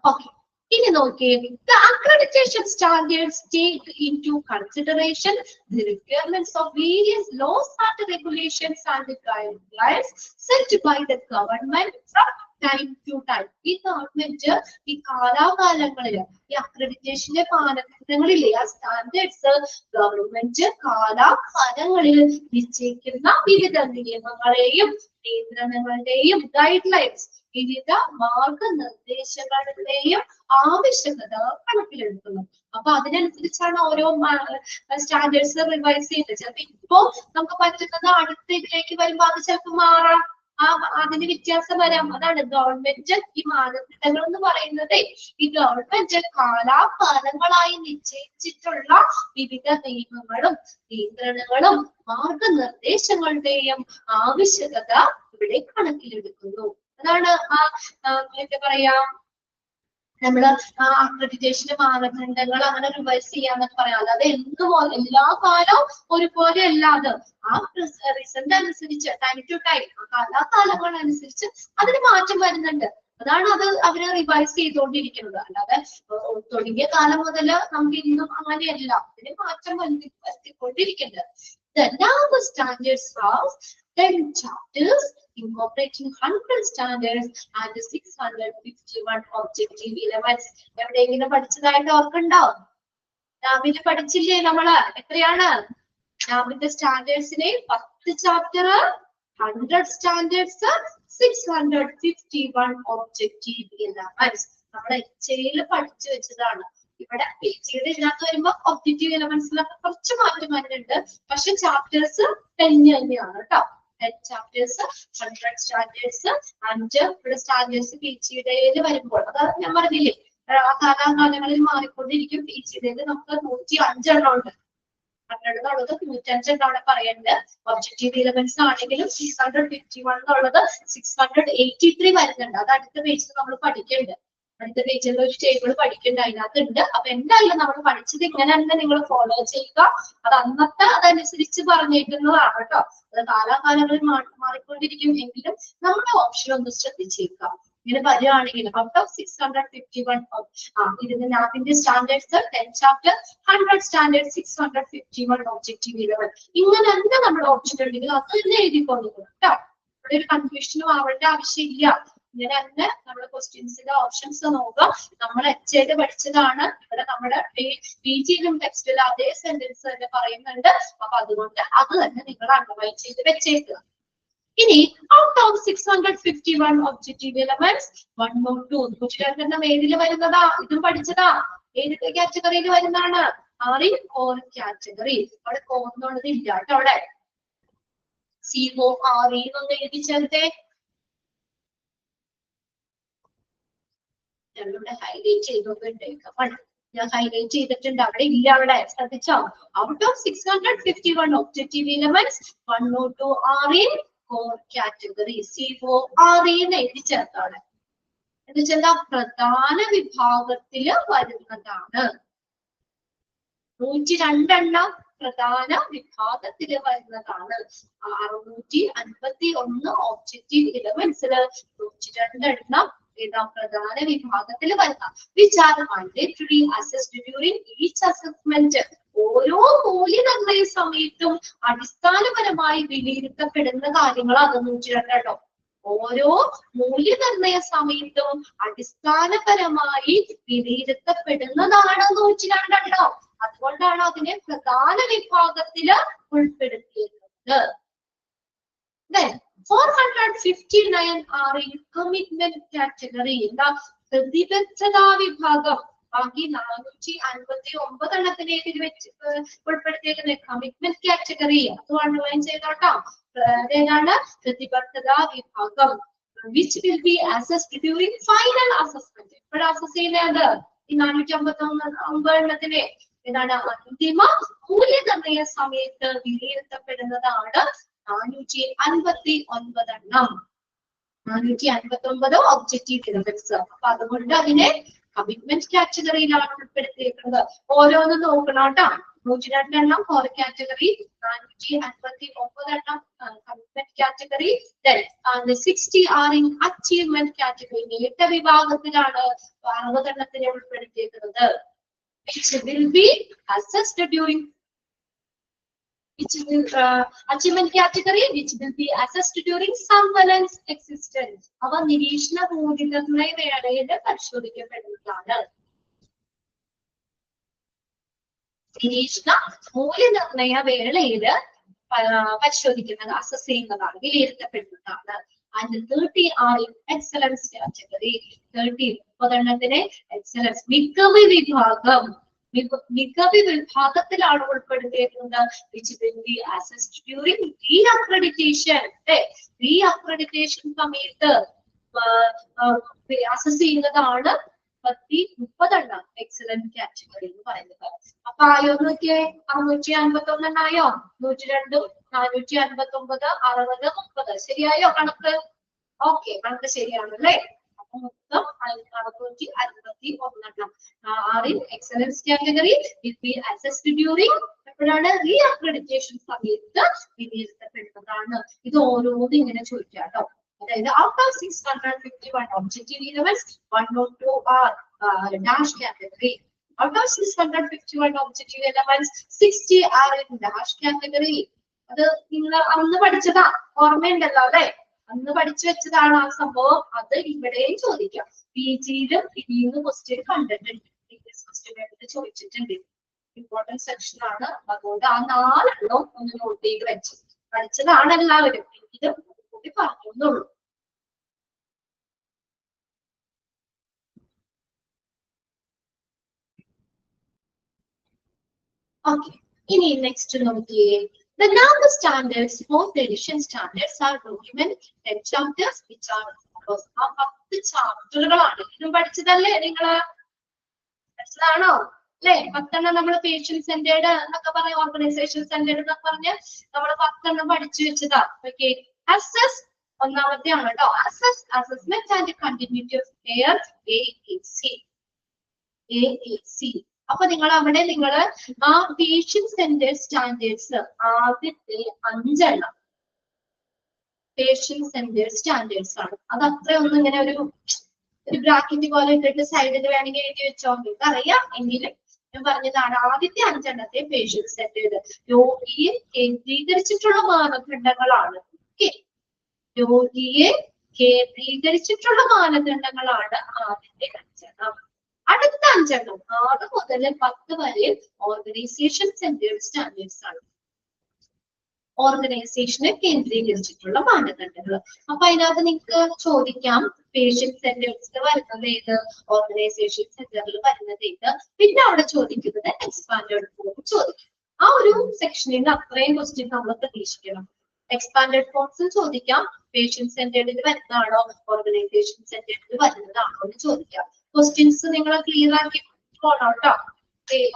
Okay. ഇനി നോക്കിയേ, the accreditation standards take into consideration the requirements of various laws and regulations and guidelines set by the government from time to time. ഈ ഗവൺമെന്റ് ഈ കാലാകാലങ്ങളിൽ ഈ അക്രഡിറ്റേഷന്റെ മാനദണ്ഡങ്ങളിലെ ആ സ്റ്റാൻഡേർഡ്സ് ഗവൺമെന്റ് കാലാകാലങ്ങളിൽ നിശ്ചയിക്കുന്ന വിവിധ നിയമങ്ങളെയും നിയന്ത്രണങ്ങളുടെയും ഗൈഡ് ലൈൻസ് വിവിധ മാർഗനിർദ്ദേശങ്ങളുടെയും ആവശ്യകത കണക്കിലെടുക്കുന്നു. അപ്പൊ അതിനനുസരിച്ചാണ് ഓരോ സ്റ്റാൻഡേർഡ്സ് റിവൈസ് ചെയ്യുന്നത്. ചിലപ്പോ ഇപ്പോ നമുക്ക് പറ്റുന്നത് അടുത്ത ഇതിലേക്ക് വരുമ്പോ അത് ചിലപ്പോൾ മാറാം, അതിന് വ്യത്യാസം വരാം. അതാണ് ഗവൺമെന്റ് ഈ മാനദണ്ഡങ്ങൾ എന്ന് പറയുന്നത്. ഈ ഗവൺമെന്റ് കാലാകാലങ്ങളായി നിശ്ചയിച്ചിട്ടുള്ള വിവിധ നിയമങ്ങളും നിയന്ത്രണങ്ങളും മാർഗനിർദ്ദേശങ്ങളുടെയും ആവശ്യകത ഇവിടെ കണക്കിലെടുക്കുന്നു. അതാണ് എന്താ പറയാ, നമ്മള് അക്രഡിറ്റേഷന്റെ മാനദണ്ഡങ്ങൾ അങ്ങനെ റിവൈസ് ചെയ്യാന്നൊക്കെ പറയാം. അല്ലാതെ എല്ലാ കാലവും ഒരുപോലെ അല്ലാതെ ആ റിസൾട്ട് അനുസരിച്ച് ടൈം ടു ടൈം കാലാകാലങ്ങൾ അനുസരിച്ച് അതിന് മാറ്റം വരുന്നുണ്ട്. അതാണ് അത് അവര് റിവൈസ് ചെയ്തുകൊണ്ടിരിക്കുന്നത്. അല്ലാതെ തുടങ്ങിയ കാലം മുതൽ നമുക്ക് ഇന്നും അങ്ങനെയല്ല, അതിന് മാറ്റം വരുത്തിക്കൊണ്ടിരിക്കുന്നത്. The NAAC standards have 10 chapters incorporating 100 standards and 651 objective elements. എവിടെയെങ്കിലും പഠിച്ചതായിട്ട് ഓർക്കുണ്ടോ? നാമില് പഠിച്ചില്ലേ നമ്മള്? എത്രയാണ് നാമിന്റെ സ്റ്റാൻഡേർഡ്സിനെ? 10 ചാപ്റ്റർ, 100 സ്റ്റാൻഡേർഡ്സ്, 651 objective elements. നമ്മളെ എച്ചയിൽ പഠിച്ചു വെച്ചതാണ്. ഇവിടെ പേജിയുടെ ഇതിനകത്ത് വരുമ്പോ ഒബ്ജക്റ്റീവ് എലമെന്റ്സിലൊക്കെ കുറച്ച് മാറ്റം വരുന്നുണ്ട്. പക്ഷെ ചാപ്റ്റേഴ്സ് 10 തന്നെയാണ് കേട്ടോ. 10 ചാപ്റ്റേഴ്സ്, 100 സ്റ്റാൻഡേർഡ്സ്, 5 ഇവിടെ സ്റ്റാൻഡേർഡ്സ് പിജിയുടെ വരുമ്പോൾ അത് ഞാൻ പറഞ്ഞില്ലേ, ആ കാലാകാലങ്ങളിൽ മാറിക്കൊണ്ടിരിക്കും. പിജിയുടെ നമുക്ക് 105 എണ്ണം ഉണ്ട്. 100 എന്നുള്ളത് 105 എണ്ണമാണ് പറയേണ്ടത്. ഒബ്ജക്റ്റീവ് എലമെന്റ്സ് ആണെങ്കിലും 651 എന്നുള്ളത് 683 വരുന്നുണ്ട്. അത് അടുത്ത പേജിൽ നമ്മൾ പഠിക്കേണ്ടത്. അടുത്ത പേജിൽ ഒരു ടേബിൾ പഠിക്കേണ്ട അതിനകത്തുണ്ട്. അപ്പൊ എന്തായാലും നമ്മൾ പഠിച്ചത് ഇങ്ങനെ തന്നെ നിങ്ങൾ ഫോളോ ചെയ്യുക. അത് അന്നത്തെ അതനുസരിച്ച് പറഞ്ഞേക്കുന്നതാണ് കേട്ടോ. അത് കാലാകാലങ്ങളിൽ മാറിക്കൊണ്ടിരിക്കും എങ്കിലും നമ്മുടെ ഓപ്ഷൻ ഒന്ന് ശ്രദ്ധിച്ചേക്കുക. ഇങ്ങനെ വരികയാണെങ്കിൽ ഔട്ട് ഓഫ് 651 ഇതിന്റെ നാപ്പിന്റെ standards 10 chapter, 100 standard, 651 objective element. ഇങ്ങനെ തന്നെ നമ്മുടെ ഓപ്ഷൻ ഉണ്ടെങ്കിൽ അത് തന്നെ എഴുതിക്കൊണ്ടിരിക്കും കേട്ടോ. ഇവിടെ ഒരു കൺഫ്യൂഷനും ആവേണ്ട ആവശ്യമില്ല. ഇങ്ങനെ തന്നെ നമ്മുടെ ക്വസ്റ്റ്യൻസിന്റെ ഓപ്ഷൻസ് നോക്കുക. നമ്മൾ എച്ച് പഠിച്ചതാണ്. ഇവിടെ നമ്മുടെ പിജിയിലും ടെക്സ്റ്റിലും അതേ സെന്റൻസ് തന്നെ പറയുന്നുണ്ട്. അപ്പൊ അതുകൊണ്ട് അത് തന്നെ നിങ്ങൾ അണ്ടർലൈൻ ചെയ്ത് വെച്ചേക്കുക. ഇനി ഔട്ട് ഓഫ് 651 ഒബ്ജക്റ്റീവ് എലമെന്റ്സ് 102 102 ഏതിൽ വരുന്നതാ? ഇതും പഠിച്ചതാ. ഏതൊക്കെ കാറ്റഗറിയിൽ വരുന്നതാണ്? ആറിൻ കോർ കാറ്റഗറി. അവിടെ കോർ എന്നുള്ളത് ഇല്ല കേട്ടോ. അവിടെ CO RE എന്നൊന്ന് എഴുതി ചേർത്തേ. ഞങ്ങളിവിടെ ഹൈലൈറ്റ് ചെയ്തോണ്ടിട്ടേക്കാം. ഞാൻ ഹൈലൈറ്റ് ചെയ്തിട്ടുണ്ട്, അവിടെ ഇല്ല. അവിടെ ശ്രദ്ധിച്ചോ? Out of 651 objective elements 102 are in core category. CO RE എന്ന് എഴുതി ചേർത്താണ്. എന്ന് വെച്ചാൽ പ്രധാന വിഭാഗത്തില് വരുന്നതാണ്. 102 പ്രധാന വിഭാഗത്തില് വരുന്നതാണ്. 651 ഒബ്ജക്റ്റീവ് എലമെന്റ്സില് 102 പ്രധാന വിഭാഗത്തിൽ വരുന്ന which are mandatory assessed during each assessment. ഓരോ മൂല്യനിർണ്ണയ സമയത്തും അടിസ്ഥാനപരമായി വിലയിരുത്തപ്പെടുന്ന കാര്യങ്ങളാണ് 102 കേട്ടോ. ഓരോ മൂല്യനിർണ്ണയ സമയത്തും അടിസ്ഥാനപരമായി വിലയിരുത്തപ്പെടുന്നതാണ് 102 കേട്ടോ. അതുകൊണ്ടാണ് അതിനെ പ്രധാന വിഭാഗത്തില് ഉൾപ്പെടുത്തിയിരിക്കുന്നത്. 459 are in commitment category. എന്താ? പ്രതിബദ്ധതാ വിഭാഗം. ബാക്കി 459 എണ്ണത്തിനെ ഇതിൽ വെച്ച് ഉൾപ്പെടുത്തിയിരിക്കുന്നത് കമ്മിറ്റ്മെന്റ് കാറ്റഗറി. അത് അണ്ടർലൈൻ ചെയ്തോട്ടോ. ഏതാണ്? പ്രതിബദ്ധതാ വിഭാഗം. which will be assessed during final assessment. But assess ചെയ്യുന്നത് ഈ 459 എന്താണ് അന്തിമ മൂല്യനിർണ്ണയ സമയത്ത് വിലയിരുത്തപ്പെടുന്നതാണ് 459 എണ്ണം. 459 ഒബ്ജക്റ്റീവ് എലമെന്റ്സ്. അപ്പൊ അതുകൊണ്ട് അതിനെ കമ്മിറ്റ്മെന്റ് കാറ്റഗറിയിലാണ് ഉൾപ്പെടുത്തിയിരിക്കുന്നത്. ഓരോന്നും നോക്കണം കേട്ടോ. 102 എണ്ണം ഫോർ കാറ്റഗറി, 459 എണ്ണം commitment category, 60 are in achievement category. നേട്ട വിഭാഗത്തിലാണ് 60 എണ്ണത്തിനെ ഉൾപ്പെടുത്തിയിരിക്കുന്നത്. Which will be assessed during achievement category, which will be assessed during surveillance existence. അവ നിരീക്ഷണ മൂല്യനിർണ്ണയ വേളയിൽ പരിശോധിക്കപ്പെടുന്നതാണ്. നിരീക്ഷണ മൂല്യനിർണ്ണയ വേളയിൽ പരിശോധിക്കുന്നത്, അസസ് ചെയ്യുന്നതാണ്, വിലയിരുത്തപ്പെടുന്നതാണ്. And 30 are in excellence category. 30 എണ്ണത്തിനെ എക്സലൻസ് മികവ് വിഭാഗം, മികവ് വിഭാഗത്തിലാണ് ഉൾപ്പെടുത്തിയിരിക്കുന്നത്. Which will be assessed during re-accreditation. Re-accreditation സമയത്ത് അസസ് ചെയ്യുന്നതാണ് 30 എണ്ണം എക്സലന്റ് കാറ്റഗറി എന്ന് പറയുന്നത്. അപ്പൊ ആയോന്നൊക്കെ 651 എണ്ണായോ? 102, 459, 60, 30 ശരിയായോ കണക്ക്? ഓക്കെ, കണക്ക് ശരിയാണല്ലേ? അപ്പൊ മൊത്തം 651 എണ്ണം are in excellence category, will be assessed during എപ്പോഴാണ്? റീഅക്രഡിറ്റേഷൻ സമയത്ത് വിലയിരുത്തപ്പെടുന്നതാണ്. ഇത് ഓരോന്നും ഇങ്ങനെ ചോദിക്കാം കേട്ടോ. അതായത് out of 651 objective elements, 102 are dash category. Out of 651 objective elements, 60 are in dash category. അത് നിങ്ങൾ അന്ന് പഠിച്ചതാ, ഓർമ്മയുണ്ടല്ലോ അല്ലെ? അന്ന് പഠിച്ചു വെച്ചതാണ് ആ സംഭവം. അത് ഇവിടെയും ചോദിക്കാം. PG-യിലും ഇതിന്ന് ക്വസ്റ്റ്യൻ കണ്ടിട്ടുണ്ട്, ക്വസ്റ്റ്യൻ എടുത്ത് ചോദിച്ചിട്ടുണ്ട്. ഇമ്പോർട്ടൻറ്റ് സെക്ഷൻ ആണ്. അതുകൊണ്ട് ആ 4 എണ്ണവും ഒന്ന് നോട്ട് ചെയ്ത് വെച്ച് പഠിച്ചതാണ് എല്ലാവരും. ഇത് കൂടി പറഞ്ഞുള്ളൂ. Okay. ഇനി നെക്സ്റ്റ് നോക്കിയേ. The number standards, fourth edition standards are document 10 chapters which are 10 ചാപ്റ്ററുകളാണ്. ഇതും പഠിച്ചതല്ലേ നിങ്ങള്? പഠിച്ചതാണോ അല്ലെ? 10 എണ്ണം നമ്മൾ പേഷ്യന്റ് സെന്റേർഡ് എന്നൊക്കെ പറയാം, ഓർഗനൈസേഷൻ സെന്റേർഡ് എന്നൊക്കെ പറഞ്ഞ് നമ്മൾ 10 എണ്ണം പഠിച്ചു വെച്ചതാ. ഓക്കെ, അസസ് ഒന്നാമത്തെ ആണ് കേട്ടോ. Assessment and continuity of care, AAC. അപ്പൊ നിങ്ങൾ അവിടെ ആ പേഷ്യന്റ് സെന്റേർഡ് സ്റ്റാൻഡേർഡ്സ് ആദ്യത്തെ 5 എണ്ണം പേഷ്യന്റ് സെന്റേർഡ് സ്റ്റാൻഡേർഡ്സ് ആണ്. അത് അത്രയൊന്നും ഇങ്ങനെ ഒരു ബ്രാക്കറ്റ് പോലെ ഇട്ടിട്ട് സൈഡിൽ വേണമെങ്കിൽ എഴുതി വെച്ചോ, നിങ്ങൾക്ക് അറിയാം എങ്കിലും ഞാൻ പറഞ്ഞതാണ്. ആദ്യത്തെ 5 എണ്ണത്തെ പേഷ്യന്റ് സെന്റേർഡ്, രോഗിയെ കേന്ദ്രീകരിച്ചിട്ടുള്ള മാനദണ്ഡങ്ങളാണ്. രോഗിയെ കേന്ദ്രീകരിച്ചിട്ടുള്ള മാനദണ്ഡങ്ങളാണ് ആദ്യത്തെ 5 എണ്ണം. അടുത്ത 5 എണ്ണം 6 മുതൽ 10 വരെ ഓർഗനൈസേഷൻ സെന്റേർഡ് സ്റ്റാൻഡേർഡ്സ് ആണ്. ഓർഗനൈസേഷനെ കേന്ദ്രീകരിച്ചിട്ടുള്ള മാനദണ്ഡങ്ങൾ. അപ്പൊ അതിനകത്ത് നിങ്ങൾക്ക് ചോദിക്കാം, പേഷ്യന്റ് സെന്റേർഡ്സിൽ വരുന്നത് ഏത്, ഓർഗനൈസേഷൻ സെന്ററിൽ വരുന്നത് ഏത്, പിന്നെ അവിടെ ചോദിക്കുന്നത് എക്സ്പാൻഡഡ് ഫോം ചോദിക്കും. ആ ഒരു സെക്ഷനിൽ നിന്ന് അത്രയും ക്വസ്റ്റ്യൻ നമ്മൾ പ്രതീക്ഷിക്കണം. എക്സ്പാൻഡഡ് ഫോംസ് ചോദിക്കാം, പേഷ്യന്റ് സെന്റേർഡിൽ വരുന്നതാണോ ഓർഗനൈസേഷൻ സെന്റേർഡിൽ വരുന്നതാണോ എന്ന് ചോദിക്കാം. ക്വസ്റ്റ്യൻസ് നിങ്ങൾ ക്ലിയർ ആക്കി പോകണം കേട്ടോ.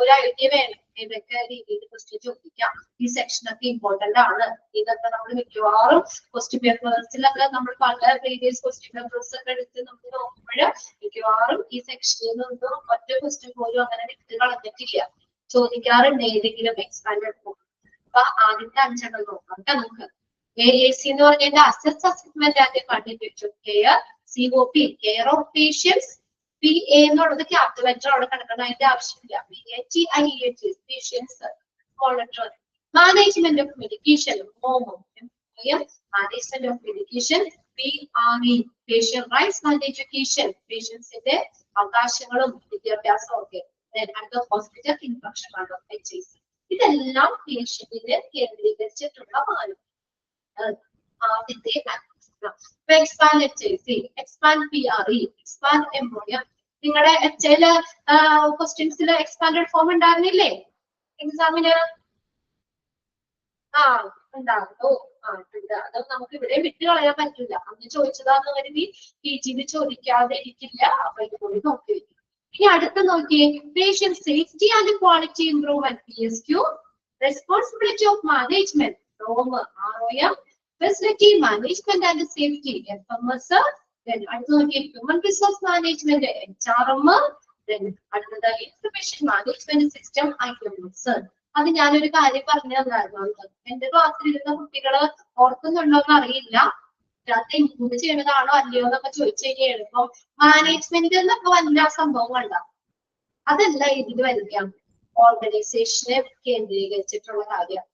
ഒരു ഐഡിയ വേണം ഏതൊക്കെ രീതിയിൽ ക്വസ്റ്റ്യൻ ചോദിക്കാം. ഈ സെക്ഷനൊക്കെ ഇമ്പോർട്ടന്റ് ആണ്. ഇതൊക്കെ നമ്മൾ മിക്കവാറും ക്വസ്റ്റ്യൻ പേപ്പേഴ്സിലൊക്കെ നമ്മൾ പല പ്രീവിയസ് ക്വസ്റ്റ്യൻ പേപ്പേഴ്സ് ഒക്കെ എടുത്ത് നമ്മൾ നോക്കുമ്പോൾ മിക്കവാറും ഈ സെക്ഷനിൽ നിന്നും ഒറ്റ ക്വസ്റ്റ്യൻ പോലും അങ്ങനെ വിട്ട് കളഞ്ഞിട്ടില്ല. ചോദിക്കാറുണ്ട് ഏതെങ്കിലും എക്സ്പാൻഡഡ് ഫോം. അപ്പൊ ആദ്യത്തെ 5 എണ്ണം നോക്കാം കേട്ടോ നമുക്ക്. AAC എന്ന് പറഞ്ഞാൽ assessment and continuity of care. COP, care of patients. PA എന്നുള്ളത് ക്യാപിറ്റൽ ലെറ്റർ അവിടെ കിടക്കണം, അതിന്റെ ആവശ്യമില്ല. PATIET, patients monitor. Management of medication, management of medication. PRE, patient rights and education, പേഷ്യൻസിന്റെ അവകാശങ്ങളും വിദ്യാഭ്യാസവും ഒക്കെ. അടുത്ത ഹോസ്പിറ്റൽ ഇൻഫെക്ഷൻ ആണ് HIC. ഇതെല്ലാം പേഷ്യന്റിനെ കേന്ദ്രീകരിച്ചിട്ടുള്ള ആദ്യത്തെ expand HIC, expand PRE, expand MOM. നിങ്ങളുടെ ചില ക്വസ്റ്റ്യൻസിൽ എക്സ്പാൻഡഡ് ഫോം ഉണ്ടായിരുന്നില്ലേ എക്സാമിന്? ഉണ്ടാകുന്നു. ഉണ്ട്. അത് നമുക്ക് ഇവിടെ വിട്ട് കളയാൻ പറ്റില്ല. അന്ന് ചോദിച്ചതാന്ന് കരുതി PGയിൽ ചോദിക്കാതെ ഇരിക്കില്ല. അപ്പൊ ഇതുകൂടി നോക്കി വെക്കും. ഇനി അടുത്ത നോക്കിയേ, patient safety and quality improvement PSQ, responsibility of management ROM, facility management and safety FMS, അടുത്ത നോക്കിയേ ഹ്യൂമൻ റിസോഴ്സ് മാനേജ്മെന്റ് HRM, അടുത്തത് ഇൻഫർമേഷൻ മാനേജ്മെന്റ് സിസ്റ്റം IMS. അത് ഞാനൊരു കാര്യം പറഞ്ഞു തന്നായിരുന്നു. എന്റെ ക്ലാസ്സിലിരുന്ന കുട്ടികള് ഓർക്കുന്നുണ്ടോ എന്ന് അറിയില്ല. അത് ഇൻക്ലൂഡ് ചെയ്യണതാണോ അല്ലയോ എന്നൊക്കെ ചോദിച്ചു കഴിഞ്ഞാൽ എളുപ്പം മാനേജ്മെന്റ് എന്നൊക്കെ വല്ല സംഭവം കണ്ടാ അതല്ല ഇതിൽ വരിക. ഓർഗനൈസേഷനെ കേന്ദ്രീകരിച്ചിട്ടുള്ള കാര്യം,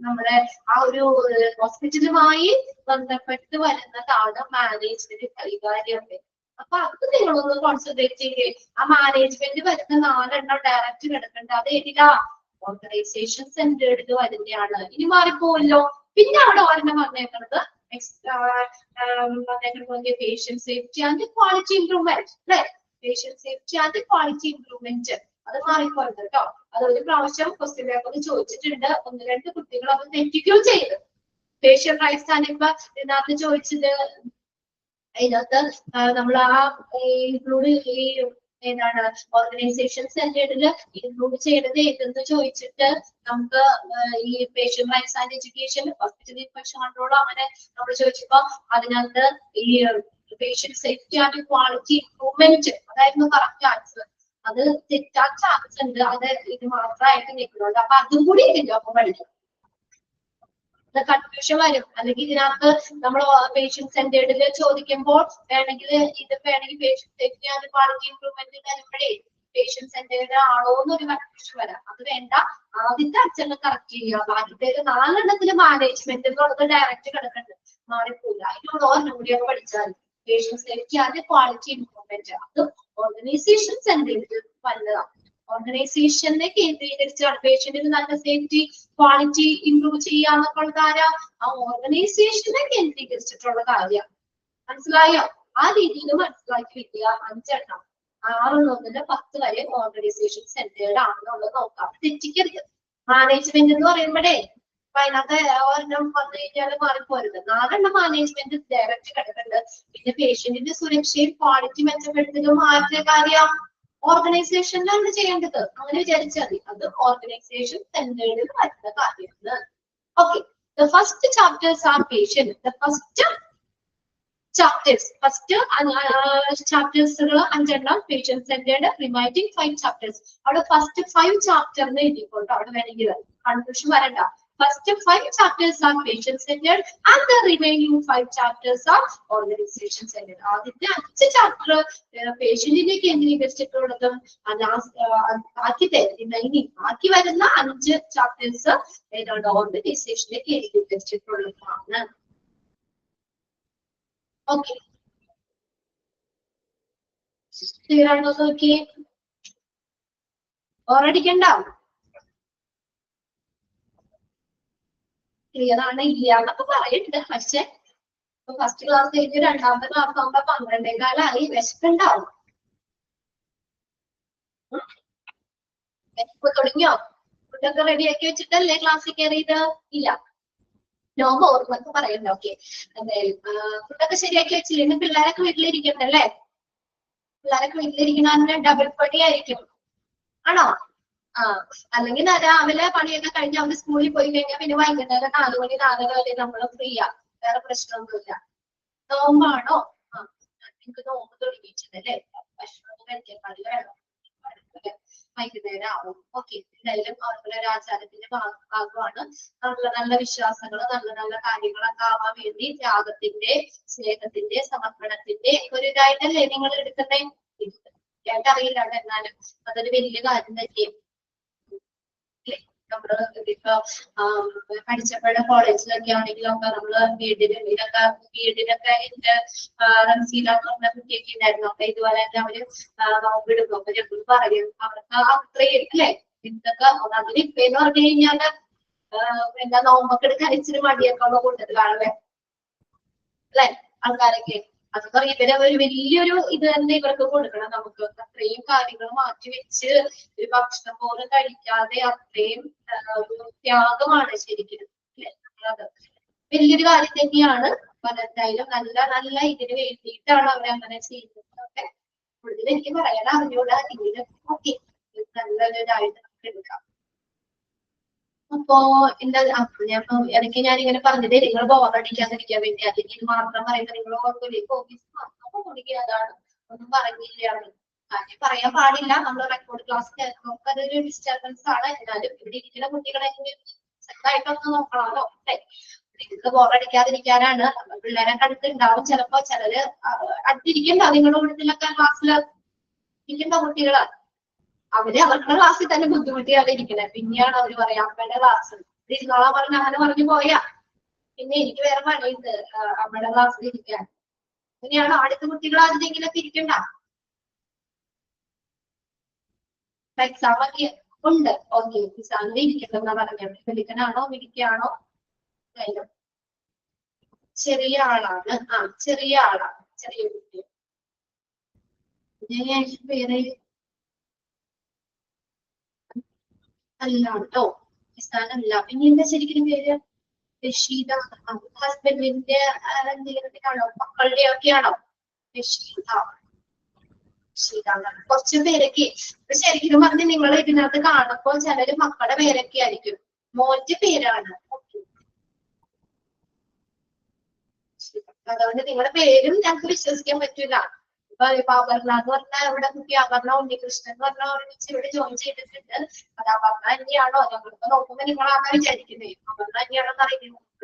നമ്മുടെ ഒരു ഹോസ്പിറ്റലുമായി ബന്ധപ്പെട്ട് വരുന്നതാണ് മാനേജ്മെന്റ് കൈകാര്യം. അപ്പൊ അത് നിങ്ങളൊന്ന് കോൺസെൻട്രേറ്റ് ചെയ്യേ. ആ മാനേജ്മെന്റ് വരുന്ന 4 ഡയറക്റ്റ് കിടക്കേണ്ട അത് ഏതിലാ? ഓർഗനൈസേഷൻ സെന്റേർഡ് വരുന്നതാണ്. ഇനി മാറിപ്പോവല്ലോ. പിന്നെ അവിടെ ഒരെണ്ണം വന്നേക്കുന്നത് patient safety and quality improvement അല്ലെ? Patient safety and quality improvement അത് മാറിപ്പോയത് കേട്ടോ. അത് ഒരു പ്രാവശ്യം ക്വസ്റ്റ്യൻ പേപ്പറിൽ ചോദിച്ചിട്ടുണ്ട്. 1-2 കുട്ടികൾ അത് തെറ്റിക്കുകയും ചെയ്ത്. പേഷ്യന്റ് റൈറ്റ്സ് ആണ് ഇപ്പൊ ഇതിനകത്ത് ചോദിച്ചത്. അതിനകത്ത് നമ്മൾ ഇൻക്ലൂഡ് ഏതാണ് ഓർഗനൈസേഷൻ സെന്റേർഡിൽ ഇൻക്ലൂഡ് ചെയ്യണത് ഏതെന്ന് ചോദിച്ചിട്ട് നമുക്ക് ഈ patient rights and education, hospital infection control അങ്ങനെ നമ്മൾ ചോദിച്ചപ്പോ അതിനകത്ത് ഈ patient safety and quality improvement അതായിരുന്നു കറക്റ്റ് ആൻസർ. അത് തെറ്റാൻ ചാൻസ് ഉണ്ട്. അത് ഇത് മാത്രമായിട്ട് നിൽക്കുന്നുണ്ട്. അപ്പൊ അതും കൂടി ഇതിന്റെ ഒപ്പം പഠിക്കും. കൺഫ്യൂഷൻ വരും. അല്ലെങ്കിൽ ഇതിനകത്ത് നമ്മൾ പേഷ്യന്റ് സെന്റേർഡിൽ ചോദിക്കുമ്പോൾ വേണമെങ്കിൽ ഇത് വേണമെങ്കിൽ patient safety and quality improvement വരുമ്പോഴേ പേഷ്യന്റ് സെന്റേർഡ് ആണോ എന്നൊരു കൺഫ്യൂഷൻ വരാം. അത് വേണ്ട. ആദ്യത്തെ അച്ഛനെ കറക്റ്റ് ചെയ്യുക. ബാക്കിത്തെ 4 മാനേജ്മെന്റ് എന്നുള്ളത് ഡയറക്റ്റ് കിടക്കുന്നുണ്ട്. മാറിപ്പോയില്ല. അതിനോട് ഓർമ്മ കൂടിയൊക്കെ പഠിച്ചാൽ patient safety and quality improvement അത് ഓർഗനൈസേഷൻ സെന്റേർഡിൽ വന്നതാണ്. ഓർഗനൈസേഷനെ കേന്ദ്രീകരിച്ചാണ് പേഷ്യന്റിന് നല്ല സേഫ്റ്റി ക്വാളിറ്റി ഇംപ്രൂവ് ചെയ്യാന്നൊക്കെയുള്ള ആരാ? ആ ഓർഗനൈസേഷനെ കേന്ദ്രീകരിച്ചിട്ടുള്ള കാര്യമാണ്. മനസ്സിലായോ? ആ രീതിയിൽ മനസ്സിലാക്കി വെക്കുക. 5 എണ്ണം 6 മുതൽ 10 വരെ ഓർഗനൈസേഷൻ സെന്റേർഡ് ആണെന്നുള്ളത് നോക്കാം. തെറ്റിക്കരുത്. മാനേജ്മെന്റ് എന്ന് പറയുമ്പോഴേ അതിനകത്ത് ഒരെണ്ണം വന്നു കഴിഞ്ഞാൽ മാറിപ്പോരുത്. 4 മാനേജ്മെന്റ് ഡയറക്റ്റ് കിടക്കുന്നുണ്ട്. പിന്നെ പേഷ്യന്റിന്റെ സുരക്ഷയും ക്വാളിറ്റി മെച്ചപ്പെടുത്തലും ആരുടെ കാര്യം? ഓർഗനൈസേഷനിലാണ് ചെയ്യേണ്ടത്. അങ്ങനെ വിചാരിച്ചാൽ മതി. അത് ഓർഗനൈസേഷൻ സെന്റേർഡിൽ വരുന്ന കാര്യമാണ്. Okay, the first chapters are patient. The first chapters, chapters 5 patient centered, reminding 5 chapters. അവിടെ first 5 chapter എഴുതിക്കോട്ടോ. അവിടെ വേണമെങ്കിൽ കൺഫ്യൂഷൻ വരണ്ട. First 5 chapters are patient centered and the remaining 5 chapters are organization centered. ആദ്യത്തെ 5 chapter പേഷ്യന്റിനെ കേന്ദ്രീകരിച്ചിട്ടുള്ളതും ബാക്കി വരുന്ന 5 chapters ഏതാണ്? ഓർഗനൈസേഷനെ കേന്ദ്രീകരിച്ചിട്ടുള്ളതാണ്. Okay, clear ആണോ? നോക്കിയേ, ഓറടിക്കണ്ട. ക്ലിയർ ആണ് ഇല്ല എന്നൊക്കെ പറയുന്നുണ്ട്. പക്ഷെ ഫസ്റ്റ് ക്ലാസ് കഴിഞ്ഞ് 2ാമത്തെ ക്ലാസ് ആകുമ്പോ 12:15 വിശക്കുണ്ടാവും. ഇപ്പൊ തുടങ്ങിയോ? ഫുഡൊക്കെ റെഡിയാക്കി വെച്ചിട്ടല്ലേ ക്ലാസ്സിൽ കയറിയത്? ഇല്ല, നോ മോർ എന്നൊക്കെ പറയുന്നുണ്ട്. ഓക്കെ, ഫുഡൊക്കെ ശരിയാക്കി വെച്ചില്ല. ഇന്ന് പിള്ളേരൊക്കെ വീട്ടിലിരിക്കണ്ടല്ലേ? പിള്ളേരൊക്കെ വീട്ടിലിരിക്കുന്ന ഡബിൾ പണി ആയിരിക്കും. ആണോ? അല്ലെങ്കിൽ രാവിലെ പണിയൊക്കെ കഴിഞ്ഞ് അവര് സ്കൂളിൽ പോയി കഴിഞ്ഞാൽ പിന്നെ വൈകുന്നേരം 4 മണി 4:30 വരെ നമ്മൾ ഫ്രീയാ. വേറെ പ്രശ്നമൊന്നുമില്ല. നോമ്പാണോ? എനിക്ക് നോമ്പ് തുടങ്ങിയിട്ടില്ലല്ലേ? ഭക്ഷണം കഴിക്കാൻ പാടില്ല. വൈകുന്നേരം ആവും. ഓക്കെ, എന്തായാലും അവരുടെ ഒരു ആചാരത്തിന്റെ ഭാഗമാണ്. നല്ല നല്ല വിശ്വാസങ്ങൾ, നല്ല നല്ല കാര്യങ്ങളൊക്കെ ആവാൻ വേണ്ടി ത്യാഗത്തിന്റെ, സ്നേഹത്തിന്റെ, സമർപ്പണത്തിന്റെ ഒരു ഇതായിട്ടല്ലേ നിങ്ങൾ എടുക്കുന്നേ? എനിക്കറിയില്ല. എന്നാലും അതൊരു വലിയ കാര്യം തന്നെയാണ്. നമ്മള് ഇപ്പൊ പഠിച്ചപ്പോഴ കോളേജിലൊക്കെ ആണെങ്കിലും ഒക്കെ നമ്മള് വീടിനൊക്കെ എന്റെ റംസീലാന്ന് പറഞ്ഞ കുട്ടിയൊക്കെ ഉണ്ടായിരുന്നു. അപ്പൊ ഇതുപോലെ തന്നെ അവര് നോമ്പിടുന്നു. അപ്പൊ ഞങ്ങൾ പറയും അവർക്ക് അത്രയും അല്ലേ ഇതൊക്കെ. അതിന് ഇപ്പെന്ന് പറഞ്ഞു കഴിഞ്ഞാല് എന്താ നോമ്പൊക്കെ എടുക്കാൻ ഇച്ചിരി മടിയൊക്കെ ഉള്ള കൂട്ടത്തിലാണല്ലേ അല്ലെ ആൾക്കാരൊക്കെ. അത് പറയും ഇവരെ ഒരു വലിയൊരു ഇത് തന്നെ ഇവർക്ക് കൊടുക്കണം. നമുക്ക് അത്രയും കാര്യങ്ങൾ മാറ്റി വെച്ച് ഒരു ഭക്ഷണം പോലും കഴിക്കാതെ അത്രയും ത്യാഗമാണ് ശരിക്കും. പഠിക്കുന്നത്. വലിയൊരു കാര്യം തന്നെയാണ്. അപ്പൊ എന്തായാലും നല്ല നല്ല ഇതിന് വേണ്ടിയിട്ടാണ് അവരങ്ങനെ ചെയ്യുന്നത്. ഓക്കെ, കൂടുതൽ എനിക്ക് പറയാൻ അറിഞ്ഞൂടാ, എങ്കിലും ഓക്കെ നല്ലൊരു ഇതായിട്ട് നമുക്ക് എടുക്കാം. അപ്പോ എന്താ ഇടയ്ക്ക് ഞാൻ ഇങ്ങനെ പറഞ്ഞത് നിങ്ങൾ ബോറടിക്കാതിരിക്കാൻ വേണ്ടി, അല്ലെങ്കിൽ ഇത് മാത്രം പറയുന്നത് നിങ്ങൾ ഓഫീസ് മാത്രം കൊടുക്കുക, അതാണ് ഒന്നും പറഞ്ഞില്ല. കാര്യം പറയാൻ പാടില്ല, നമ്മൾ റെക്കോർഡ് ക്ലാസ് നമുക്ക് അതൊരു ഡിസ്റ്റർബൻസ് ആണ്. എന്നാലും ഇവിടെ ഇരിക്കുന്ന കുട്ടികളെ സെറ്റായിട്ടൊന്ന് നോക്കണമല്ലോ അല്ലേ. നിങ്ങൾക്ക് ബോറടിക്കാതിരിക്കാനാണ്. പിള്ളേരെ കണ്ടിട്ടുണ്ടാവും ചിലപ്പോ ചിലര് അടുത്തിരിക്കണ്ട നിങ്ങളുടെ കൂട്ടത്തിലൊക്കെ ക്ലാസ്സിൽ ഇരിക്കുന്ന കുട്ടികളാണ്. അവര് അവരുടെ ക്ലാസ്സിൽ തന്നെ ബുദ്ധിമുട്ടിയാണ് ഇരിക്കുന്നത്. പിന്നെയാണ് അവര് പറയാ അമ്മയുടെ ക്ലാസ് ഇരുന്നോളാൻ പറഞ്ഞ അങ്ങനെ പറഞ്ഞു പോയാ പിന്നെ എനിക്ക് വേറെ പണിയുണ്ട് അമ്മയുടെ ക്ലാസ്സിൽ ഇരിക്കാൻ. അങ്ങനെയാണ് അടുത്ത കുട്ടികൾ അതിലെങ്കിലൊക്കെ ഇരിക്കണ്ട. എക്സാം ഒക്കെ ഉണ്ട്. ഓക്കെ, എക്സാമിൽ ഇരിക്കണ്ടെന്നാ പറഞ്ഞത്. വിളിക്കനാണോ വിളിക്കാണോ? ചെറിയ ആളാണ്. ചെറിയ ആളാണ്, ചെറിയ കുട്ടി. പേര് അല്ല കേട്ടോ, അല്ല. പിന്നെ എന്താ ശരിക്കും പേര്? രഷീദ. ഹസ്ബൻഡിന്റെ എന്തെങ്കിലും ആണോ, മക്കളുടെ ഒക്കെ ആണോ? രഷീദ. കുറച്ച് പേരൊക്കെ ശരിക്കും പറഞ്ഞ് നിങ്ങൾ ഇതിനകത്ത് കാണുമ്പോൾ ചിലര് മക്കളുടെ പേരൊക്കെ ആയിരിക്കും. മോന്റെ പേരാണ്. അതുകൊണ്ട് നിങ്ങളുടെ പേരും ഞങ്ങൾക്ക് വിശ്വസിക്കാൻ പറ്റില്ല. ഇപ്പൊ അപർണ എന്ന് പറഞ്ഞാൽ ഇവിടെ കുട്ടി അപർണ ഉണ്ണികൃഷ്ണൻ എന്ന് പറഞ്ഞ ഒരുമിച്ച് ഇവിടെ ജോയിൻ ചെയ്തിട്ടുണ്ട്. അത് അപർണ തന്നെയാണോ? ഞങ്ങളിപ്പോ നോക്കുമ്പോ നിങ്ങളാണ് വിചാരിക്കുന്നത് അപർണ തന്നെയാണോ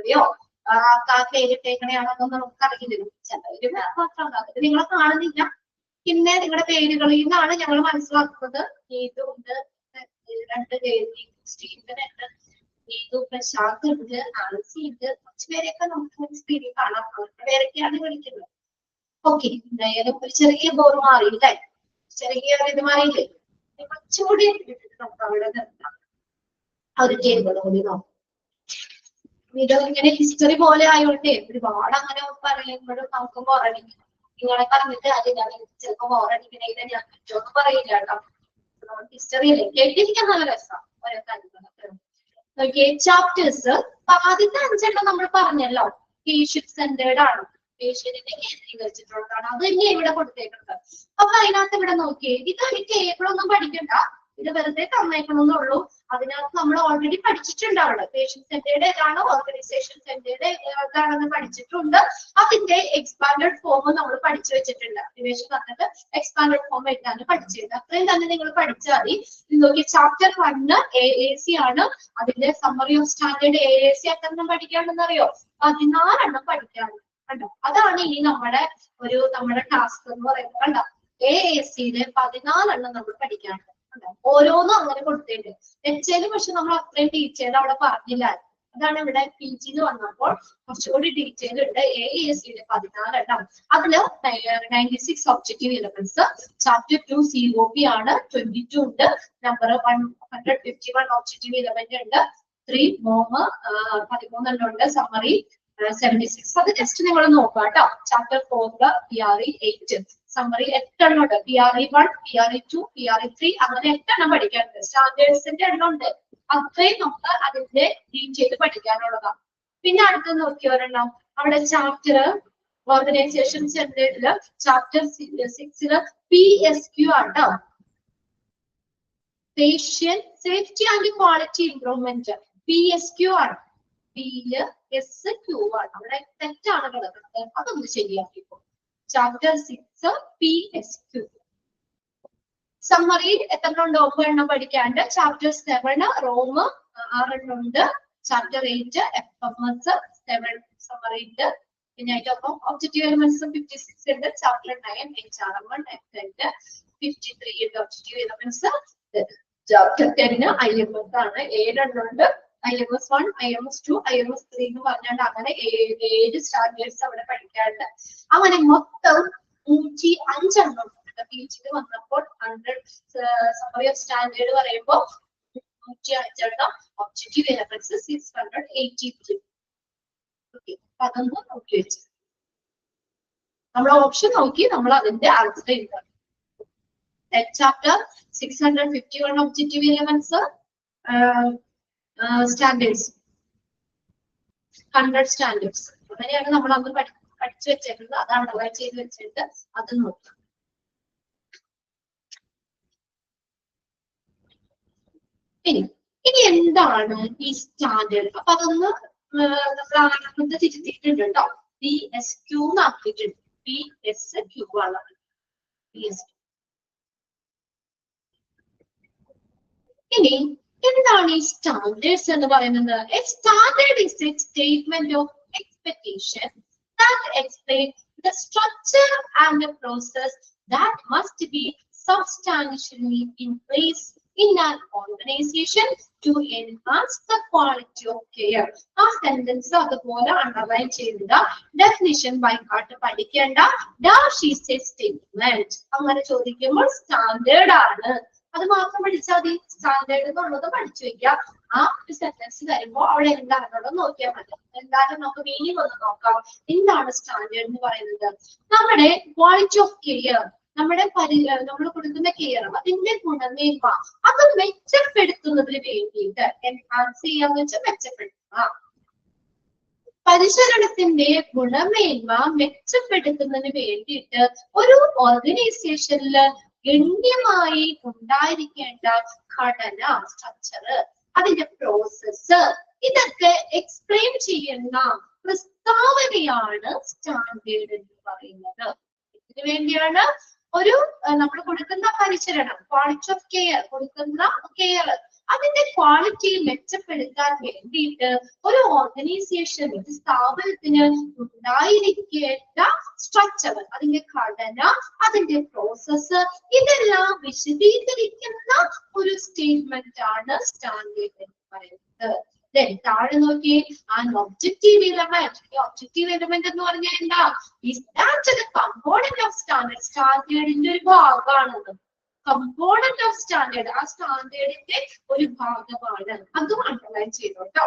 അറിയോ, ആ പേരിട്ടേക്കണെയാണോന്നൊന്നും നമുക്ക് അറിയില്ല. ചിലവര് മാത്രമാണ്, അത് നിങ്ങളെ കാണുന്നില്ല. പിന്നെ നിങ്ങളുടെ പേരുകളിൽ നിന്നാണ് ഞങ്ങൾ മനസ്സിലാക്കുന്നത്. നീതുണ്ട്, 2 പേര്, സ്റ്റീഫൻ ഉണ്ട്, നീതു, പ്രശാന്ത് ഉണ്ട്, ആൻസി ഉണ്ട്. കുറച്ച് പേരെയൊക്കെ നമുക്ക് സ്ക്രീനിൽ കാണാം. അവരുടെ പേരൊക്കെയാണ് വിളിക്കുന്നത്. ഓക്കെ, എന്തായാലും ഒരു ചെറിയ ബോർ മാറിയില്ലേ, ചെറിയ ഇത് മാറിയില്ലേ. കുറച്ചുകൂടി നമുക്ക് അവിടെ നിർത്താം. ഒരു ടേബിൾ കൂടി നോക്കാം. ഇത് ഇങ്ങനെ ഹിസ്റ്ററി പോലെ ആയോണ്ടേ ഒരുപാട് അങ്ങനെ പറയുമ്പോഴും നമുക്ക് ബോറടിക്കും. നിങ്ങളെ പറഞ്ഞിട്ട് അത് ഞാൻ ചിലപ്പോ ബോറടിക്കണേ ഞാൻ കുറ്റമൊന്നും പറയില്ല കേട്ടോ. ഹിസ്റ്ററിയല്ലേ, കേട്ടിരിക്കാൻ നല്ല രസമാണ് ഓരോ കാര്യങ്ങളൊക്കെ. നോക്കിയേ, ചാപ്റ്റേഴ്സ് ആദ്യത്തെ 5 നമ്മൾ പറഞ്ഞല്ലോ പേഷ്യന്റ് സെന്റേർഡ് ആണ്, പേഷ്യന്റിനെ കേന്ദ്രീകരിച്ചിട്ടുള്ളതാണ്. അത് തന്നെ ഇവിടെ കൊടുത്തേക്കുന്നത്. അപ്പൊ അതിനകത്ത് ഇവിടെ നോക്കിയേ, ഇത് ഈ ടേബിളൊന്നും പഠിക്കണ്ട, ഇത് വെറുതെ തന്നേക്കണമെന്നുള്ളൂ. അതിനകത്ത് നമ്മൾ ഓൾറെഡി പഠിച്ചിട്ടുണ്ടാവുള്ളൂ. പേഷ്യന്റ് സെന്റേർഡ് ഏതാണ്, ഓർഗനൈസേഷൻ സെന്റേർഡ് ഏതാണെന്ന് പഠിച്ചിട്ടുണ്ട്. അതിന്റെ എക്സ്പാൻഡഡ് ഫോം നമ്മൾ പഠിച്ചു വെച്ചിട്ടുണ്ട്. നിവേശം പറഞ്ഞിട്ട് എക്സ്പാൻഡഡ് ഫോം എഴുതാനും പഠിച്ചിട്ടുണ്ട്. അത്രയും തന്നെ നിങ്ങൾ പഠിച്ചാൽ മതി. നോക്കി, ചാപ്റ്റർ 1 AAC ആണ്. അതിന്റെ സമ്മറി ഓഫ് സ്റ്റാൻഡേർഡ് AAC എത്ര പഠിക്കാണെന്ന് അറിയോ? 14 പഠിക്കാണ്. കണ്ടോ, അതാണ് ഇനി നമ്മുടെ ടാസ്ക് എന്ന് പറയുന്നത്. കണ്ടോ, AACയിലെ 14 നമ്മൾ പഠിക്കാനുണ്ട്. ഓരോന്നും അങ്ങനെ കൊടുത്തിട്ടുണ്ട്. എച്ചയില് പക്ഷെ നമ്മൾ അത്രയും ഡീറ്റെയിൽ അവിടെ പറഞ്ഞില്ല. അതാണ് ഇവിടെ PG വന്നപ്പോൾ കുറച്ചുകൂടി ഡീറ്റെയിൽ ഉണ്ട്. AACയിലെ 14 അതില് 96 ഒബ്ജക്റ്റീവ് എലമെന്റ്സ്. ചാപ്റ്റർ 2 COP ആണ്, 22 ഉണ്ട്. നമ്പർ 151 ഒബ്ജക്റ്റീവ് എലമെന്റ് ഉണ്ട്. 3 MOM 13 ഉണ്ട്. സമ്മറി 76. അത് ജസ്റ്റ് നിങ്ങൾ നോക്കുക കേട്ടോ. ചാപ്റ്റർ 4 PRE 8, സമ്മറി 8 ഉണ്ട്. PRE 1, PRE 2, PRE 3 അങ്ങനെ 8 പഠിക്കാനുണ്ട്. സ്റ്റാൻഡേർഡ്സിന്റെ ഉണ്ട്. അത്രയും നമുക്ക് അതിന്റെ ഡീറ്റെയിൽ പഠിക്കാനുള്ളതാണ്. പിന്നെ അടുത്ത് നോക്കിയവരെണ്ണം അവിടെ ചാപ്റ്റർ ഓർഗനൈസേഷൻ സെന്റേർഡില് ചാപ്റ്റർ 6 PSQ ആണ്. Patient safety and quality improvement PSQ ആണ്. Bയില് SQ ആണ്. അവിടെ തെറ്റാണ് കിടക്കുന്നത്, അതൊന്ന് ശരിയാക്കിക്കോ. Chapter 6 PSQ. സമ്മറി എത്ര ഉണ്ട്? 9 പഠിക്കാണ്ട്. ചാപ്റ്റർ 7 റോം 6 ഉണ്ട്. ചാപ്റ്റർ 8 FMS 7 സമ്മറി ഉണ്ട്. പിന്നെ അതിനൊപ്പം ഒബ്ജക്റ്റീവ് എലമെന്റ്സ് 56 ഉണ്ട്. ചാപ്റ്റർ 9 HRM 53 ഉണ്ട് ഒബ്ജക്റ്റീവ് എലമെന്റ്സ്. ചാപ്റ്റർ 10 IMS ആണ്. 7 ഉണ്ട്. IMS 1, IMS 2, IMS 3 എന്ന് പറഞ്ഞാൽ അങ്ങനെ 7 സ്റ്റാൻഡേർഡ്സ് അവിടെ പഠിക്കാറുണ്ട്. അങ്ങനെ മൊത്തം 105 ഉണ്ട്. PG വന്നപ്പോൾ 100 സമ്മറി ഓഫ് സ്റ്റാൻഡേർഡ് പറയുമ്പോൾ 105 ഒബ്ജക്റ്റീവ് എലമെന്റ്സ് 683. ഓക്കെ, അതൊന്ന് നോക്കി വെച്ചു. നമ്മൾ ഓപ്ഷൻ നോക്കി നമ്മൾ അതിന്റെ ആൻസർ എഴുതാം. Chapter 651 objective elements standards. 100 standards. അങ്ങനെയാണ് നമ്മൾ അന്ന് പഠിച്ചു വെച്ചേക്കുന്നത്. അത് അണ്ടർലൈൻ ചെയ്ത് വെച്ചിട്ട് അത് നോക്കാം. ഇനി എന്താണ് ഈ സ്റ്റാൻഡേർഡ്? അപ്പൊ അതൊന്ന് നമ്മൾ തിരുത്തിയിട്ടുണ്ട് കേട്ടോ. PSQ ആക്കിയിട്ടുണ്ട്. PSQ ആണ്. PSQ. ഇനി എന്താണ് ഈ സ്റ്റാൻഡേർഡ്സ് എന്ന് പറയുന്നത്? A standard is A statement of expectation that explains the structure and the process that must be substantially in place in an organization to enhance the quality of care. ആ sentence അതുപോലെ underline ചെയ്തിട്ട് definition by heart പഠിക്കേണ്ട. Dash is A statement അങ്ങനെ ചോദിക്കുമ്പോൾ standard ആണ്. അത് മാത്രം പഠിച്ചാൽ മതി. സ്റ്റാൻഡേർഡ് എന്നുള്ളത് പഠിച്ചു വെക്കുക. ആ ഒരു സെന്റൻസ് വരുമ്പോൾ അവിടെ എന്താണെന്നുള്ളത് നോക്കിയാൽ മതി. എന്തായാലും നമുക്ക് മീനിങ് ഒന്ന് നോക്കാം. എന്താണ് സ്റ്റാൻഡേർഡ് എന്ന് പറയുന്നത്? നമ്മുടെ ക്വാളിറ്റി ഓഫ് കെയർ, നമ്മുടെ നമ്മൾ കൊടുക്കുന്ന കെയർ, അതിന്റെ ഗുണമേന്മ അത് മെച്ചപ്പെടുത്തുന്നതിന് വേണ്ടിയിട്ട്, എൻഹാൻസ് ചെയ്യാന്ന് വെച്ചാൽ മെച്ചപ്പെടുത്തുക. പരിചരണത്തിന്റെ ഗുണമേന്മ മെച്ചപ്പെടുത്തുന്നതിന് വേണ്ടിയിട്ട് ഒരു ഓർഗനൈസേഷനില് ഗണ്യമായി ഉണ്ടായിരിക്കേണ്ട ഘടന, സ്ട്രക്ചർ, അതിന്റെ പ്രോസസ്, ഇതൊക്കെ എക്സ്പ്ലെയിൻ ചെയ്യുന്ന പ്രസ്താവനയാണ് സ്റ്റാൻഡേർഡ് എന്ന് പറയുന്നത്. ഇതിനു വേണ്ടിയാണ് ഒരു നമ്മൾ കൊടുക്കുന്ന പരിചരണം, ക്വാളിറ്റി ഓഫ് കെയർ, കൊടുക്കുന്ന കെയർ, അതിന്റെ ക്വാളിറ്റി മെച്ചപ്പെടുത്താൻ വേണ്ടിയിട്ട് ഒരു ഓർഗനൈസേഷൻ, ഒരു സ്ഥാപനത്തിന് ഉണ്ടായിരിക്കേണ്ട സ്ട്രക്ചർ, അതിന്റെ ഘടന, അതിന്റെ പ്രോസസ്, ഇതെല്ലാം വിശദീകരിക്കുന്ന ഒരു സ്റ്റേറ്റ്മെന്റ് ആണ് സ്റ്റാൻഡേർഡ് എന്ന് പറയുന്നത്. താഴെ നോക്കി, ആൻ ഒബ്ജക്റ്റീവ് എലമെന്റ്. ഈ ഒബ്ജക്റ്റീവ് എലമെന്റ് എന്ന് പറഞ്ഞാൽ എന്താ? Component of standard. സ്റ്റാൻഡേർഡിന്റെ ഒരു ഭാഗമാണത്. കമ്പോണന്റ് ഓഫ് സ്റ്റാൻഡേർഡ്, ആ സ്റ്റാൻഡേർഡിന്റെ ഒരു ഭാഗമാണ്. അതും underline ചെയ്തോട്ടോ.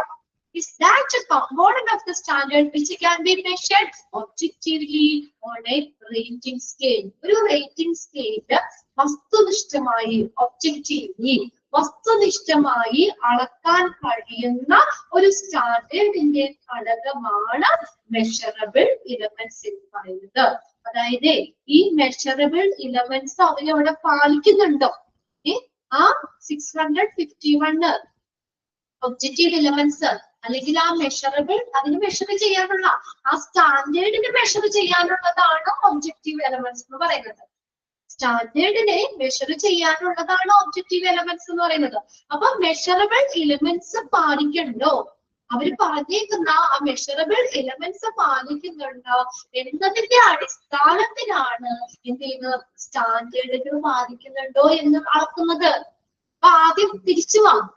Is that a component of the standard which can be measured objectively on a rating scale? ഒരു റേറ്റിംഗ് സ്കെയില് വസ്തുനിഷ്ഠമായി, ഒബ്ജക്റ്റീവ്ലി വസ്തുനിഷ്ഠമായി അളക്കാൻ കഴിയുന്ന ഒരു സ്റ്റാൻഡേർഡിന്റെ ഘടകമാണ് മെഷറബിൾ ഇലമെന്റ്സ് എന്ന് പറയുന്നത്. അതായത് ഈ മെഷറബിൾ ഇലമെന്റ്സ് അവരവിടെ പാലിക്കുന്നുണ്ടോ? ആ 651 ഒബ്ജക്റ്റീവ് എലമെന്റ്സ് അല്ലെങ്കിൽ ആ മെഷറബിൾ, അതിന് മെഷർ ചെയ്യാനുള്ള, ആ സ്റ്റാൻഡേർഡിന് മെഷർ ചെയ്യാനുള്ളതാണ് ഒബ്ജക്റ്റീവ് എലമെന്റ്സ് എന്ന് പറയുന്നത്. സ്റ്റാൻഡേർഡിനെ മെഷർ ചെയ്യാനുള്ളതാണ് ഒബ്ജക്റ്റീവ് എലമെന്റ്സ് എന്ന് പറയുന്നത്. അപ്പൊ മെഷറബിൾ എലമെന്റ്സ് പാലിക്കണ്ടോ? അവർ പറഞ്ഞേക്കുന്ന ആ മെഷറബിൾ എലമെന്റ്സ് പാലിക്കുന്നുണ്ടോ എന്നതിന്റെ അടിസ്ഥാനത്തിലാണ് എന്ത് ചെയ്യുന്നത്? സ്റ്റാൻഡേർഡുകൾ പാലിക്കുന്നുണ്ടോ എന്ന് അളക്കുന്നത്. അപ്പൊ ആദ്യം തിരിച്ചു വാങ്ങും.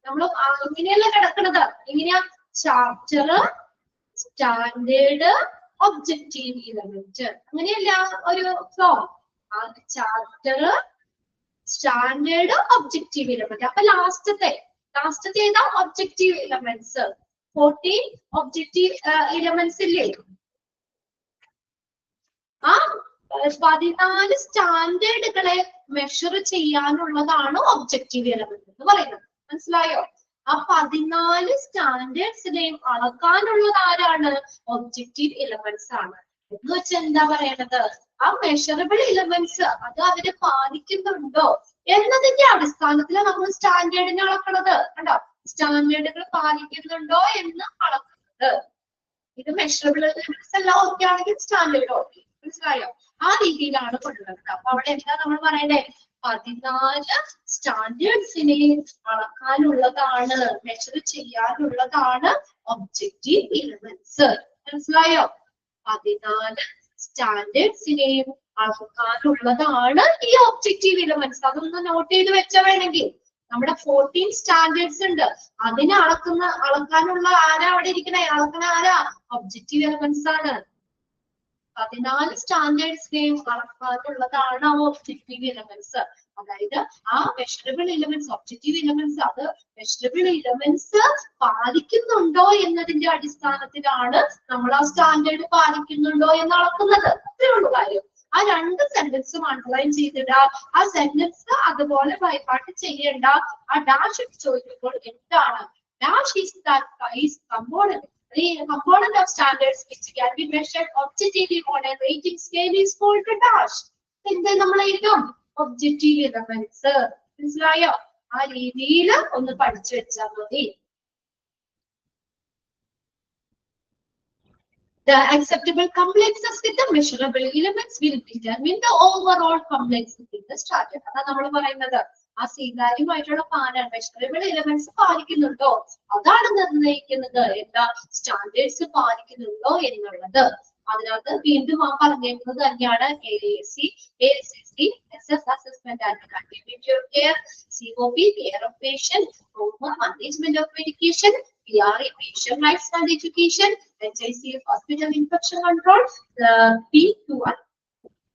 നമ്മൾ ഇങ്ങനെയല്ല കിടക്കുന്നത്. എങ്ങനെയാ? ചാപ്റ്റർ, സ്റ്റാൻഡേർഡ്, ഒബ്ജക്റ്റീവ് എലമെന്റ്, അങ്ങനെയല്ല ഒരു flow. Chapter, standard, objective element. അപ്പൊ ലാസ്റ്റത്തെ ഏതാ? Objective elements. 14 ഒബ്ജക്റ്റീവ് എലമെന്റ്സ് ഇല്ലേ? ആ 14 സ്റ്റാൻഡേർഡുകളെ മെഷർ ചെയ്യാനുള്ളതാണ് ഒബ്ജക്റ്റീവ് എലമെന്റ് എന്ന് പറയുന്നത്. മനസ്സിലായോ? ആ 14 സ്റ്റാൻഡേർഡ്സിനെയും അളക്കാനുള്ളത് ആരാണ്? ഒബ്ജക്റ്റീവ് എലമെന്റ്സ് ആണ്. എന്ന് വെച്ചാൽ എന്താ പറയണത്? ആ മെഷറബിൾ എലമെന്റ്സ് അത് അവര് പാലിക്കുന്നുണ്ടോ എന്നതിന്റെ അടിസ്ഥാനത്തിലാണ് നമ്മൾ സ്റ്റാൻഡേർഡിനെ അളക്കണത്. കണ്ടോ? സ്റ്റാൻഡേർഡുകൾ പാലിക്കുന്നുണ്ടോ എന്ന് അളക്കുന്നത്. ഇത് മെഷറബിൾ എലമെന്റ്സ് എല്ലാം ഓക്കെ ആണെങ്കിൽ സ്റ്റാൻഡേർഡ് ഓക്കെ. മനസ്സിലായോ? ആ രീതിയിലാണ് കൊണ്ടുവരുന്നത്. അപ്പൊ അവിടെ എന്താ നമ്മൾ പറയണ്ടേ? 14 സ്റ്റാൻഡേർഡ്സിനെ അളക്കാനുള്ളതാണ്, മെഷർ ചെയ്യാനുള്ളതാണ് ഒബ്ജക്റ്റീവ് എലമെന്റ്സ്. മനസ്സിലായോ? 14 സ്റ്റാൻഡേർഡ്സിനെയും അളക്കാനുള്ളതാണ് ഈ ഒബ്ജക്റ്റീവ് എലമെന്റ്സ്. അതൊന്ന് നോട്ട് ചെയ്ത് വെച്ചാൽ വേണമെങ്കിൽ. നമ്മുടെ 14 സ്റ്റാൻഡേർഡ്സ് ഉണ്ട്. അതിനെ അളക്കാനുള്ള ആരാ അവിടെ ഇരിക്കണേ? അളക്കണ ആരാ? ഒബ്ജക്റ്റീവ് എലമെന്റ്സ് ആണ്. 14 സ്റ്റാൻഡേർഡ്സിനെയും അളക്കാനുള്ളതാണ് ഒബ്ജക്റ്റീവ് എലമെന്റ്സ്. അതായത് ആ മെഷറബിൾ എലമെന്റ്സ്, ഒബ്ജക്റ്റീവ് എലമെന്റ്സ്, അത് മെഷറബിൾ എലമെന്റ്സ് പാലിക്കുന്നുണ്ടോ എന്നതിന്റെ അടിസ്ഥാനത്തിലാണ് നമ്മൾ ആ സ്റ്റാൻഡേർഡ് പാലിക്കുന്നുണ്ടോ എന്ന് അളക്കുന്നത്. അത്രേ ഉള്ളൂ കാര്യം. ആ 2 സെന്റൻസും അണ്ടർലൈൻ ചെയ്തിടാ. ആ സെന്റൻസ് അതുപോലെ ബൈഹാർട്ട് ചെയ്യേണ്ട. ആ ഡാഷ് ചോദിക്കുമ്പോൾ എന്താണ്? Dash is component. The component of standards which can be measured objectively on a rating scale is called a dash. എന്താ നമ്മൾ എഴുതും ഒബ്ജക്റ്റീവ് എലമെന്റ്സ് മനസ്സിലായോ ആ രീതിയിൽ ഒന്ന് പഠിച്ചു വെച്ചാൽ മതി. The acceptable complexes with the measurable elements will determine the overall complexity in the standard. അതാണ് നമ്മൾ പറയുന്നത് ആ സ്വീകാര്യമായിട്ടുള്ള മെഷറബിൾ എലമെന്റ്സ് പാലിക്കുന്നുണ്ടോ അതാണ് നിർണ്ണയിക്കുന്നത് എന്താ സ്റ്റാൻഡേർഡ്സ് പാലിക്കുന്നുണ്ടോ എന്നുള്ളത്. അതിനകത്ത് വീണ്ടും ആ പറഞ്ഞിരിക്കുന്നത് തന്നെയാണ് AAC, ASSC, SF assessment and continuity care, COP, care of patient, management of medication, PRE, patient rights and education, HICF, hospital infection control, P2I.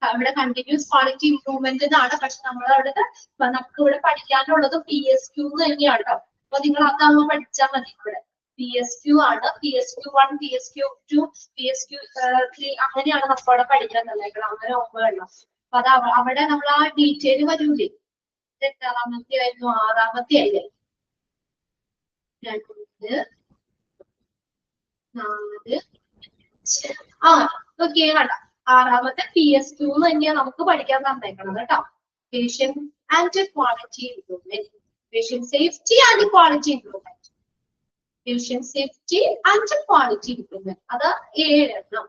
അവിടെ കണ്ടിന്യൂസ് ക്വാളിറ്റി ഇംപ്രൂവ്മെന്റ് എന്നാണ്. പക്ഷെ നമ്മളവിടെ നമുക്ക് ഇവിടെ പഠിക്കാനുള്ളത് PSQ തന്നെയാണ് കേട്ടോ. അപ്പൊ നിങ്ങൾ അതാകുമ്പോൾ പഠിച്ചാൽ മതി. ഇവിടെ PSQ ആണ്, PSQ1, PSQ2, PSQ3 അങ്ങനെയാണ് നമ്മളവിടെ പഠിക്കാൻ തന്നേക്കണം. അങ്ങനെ ഓർമ്മ. അപ്പൊ അത് അവിടെ നമ്മൾ ആ ഡീറ്റെയിൽ വരൂലേ. എട്ടാമത്തെ ആയിരുന്നു, 6ാമത്തെ ആയില്ലേ, 2, 4, ഓക്കെ കണ്ട 6ാമത്തെ PSQ തന്നെയാണ് നമുക്ക് പഠിക്കാൻ തന്നേക്കണം കേട്ടോ. Patient and quality improvement, patient safety and quality improvement, patient safety and quality improvement. അത് 7 എണ്ണം.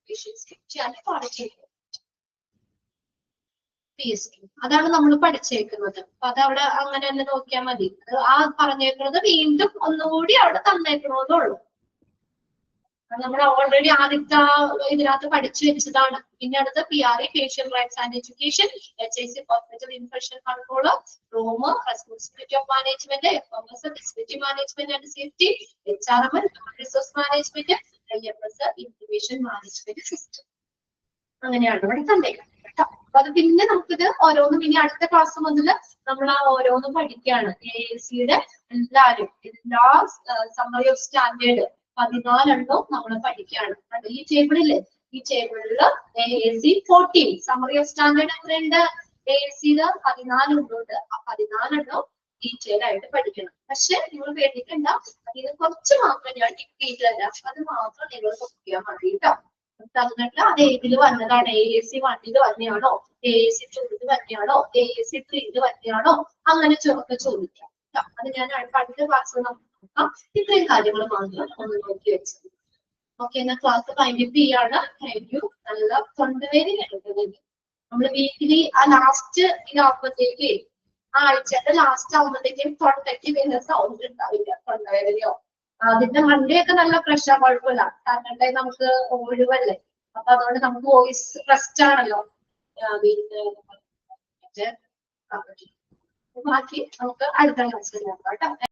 Patient safety and quality improvement. PSQ അതാണ് നമ്മൾ പഠിച്ചേക്കുന്നത്. അപ്പൊ അതവിടെ അങ്ങനെ തന്നെ നോക്കിയാൽ മതി. ആ പറഞ്ഞേക്കുന്നത് വീണ്ടും ഒന്നുകൂടി അവിടെ തന്നേക്കണമെന്നേ ഉള്ളൂ. നമ്മൾ ഓൾറെഡി ആദ്യത്തെ ഇതിനകത്ത് പഠിച്ചു വെച്ചതാണ്. പിന്നെ അടുത്ത PRE, patient rights and education, HICF, hospital infection control, ROM, responsibility of management, FMS, facility management and safety, HRM, resource management, IFS, information management system. അങ്ങനെയാണ് ഇവിടെ തന്നേക്കുന്നത്. അപ്പൊ അത് പിന്നെ നമുക്കിത് ഓരോന്നും ഇനി അടുത്ത ക്ലാസ് മുതൽ നമ്മൾ ആ ഓരോന്നും പഠിക്കുകയാണ്. AACയുടെ എല്ലാവരും എല്ലാ സമ്മറി ഓഫ് സ്റ്റാൻഡേർഡ് 14 എണ്ണവും നമ്മൾ പഠിക്കുകയാണ്. ഈ ടേബിളില് ഈ ടേബിളില് AAC 14 സമ്മറി ഓഫ് സ്റ്റാൻഡേർഡ് എത്രയുണ്ട്? AACയില് 14 ഉണ്ട്. ആ 14 എണ്ണവും ഡീറ്റെയിൽ ആയിട്ട് പഠിക്കണം. പക്ഷെ നിങ്ങൾ പേടിക്കണ്ട, അതിന് കുറച്ച് മാത്രം ഞാൻ ടിക്ക് ചെയ്തല്ല, അത് മാത്രം നിങ്ങൾ നോക്കിയാൽ മതി കേട്ടോ. തന്നിട്ട് അത് ഏതിൽ വന്നതാണ്? AAC 1 തന്നെയാണോ, AAC 2 തന്നെയാണോ, AAC 3 തന്നെയാണോ, അങ്ങനെ ചോദിക്കാം. അത് ഞാൻ അടുത്ത ക്ലാസ്സിൽ നമുക്ക് നോക്കാം. ഇത്രയും കാര്യങ്ങൾ മാത്രം ഒന്ന് നോക്കി വെച്ചത്. ഓക്കെ, എന്നാ ക്ലാസ് വൈൻഡപ്പ് ചെയ്യാണ്. Thank you. നല്ല തൊണ്ടവേദന എടുക്കുന്നത് നമ്മൾ വീക്കിലി ആ ലാസ്റ്റ് ഇതാകുമ്പോഴത്തേക്ക് ആഴ്ചയുടെ ലാസ്റ്റ് ആകുമ്പോഴത്തേക്കും തൊണ്ടയ്ക്ക് വലിയ സൗണ്ട് ഉണ്ടാവില്ല, തൊണ്ടവേദനയോ. അതിന്റെ മൺഡേ ഒക്കെ നല്ല പ്രശ്നം, കുഴപ്പമില്ല. കാരണം നമുക്ക് ഒഴിവല്ലേ, അപ്പൊ അതുകൊണ്ട് നമുക്ക് വോയിസ് റെസ്റ്റ് ആണല്ലോ. ബാക്കി നമുക്ക് അടുത്ത ക്ലാസ്സിൽ നോക്കാം കേട്ടോ.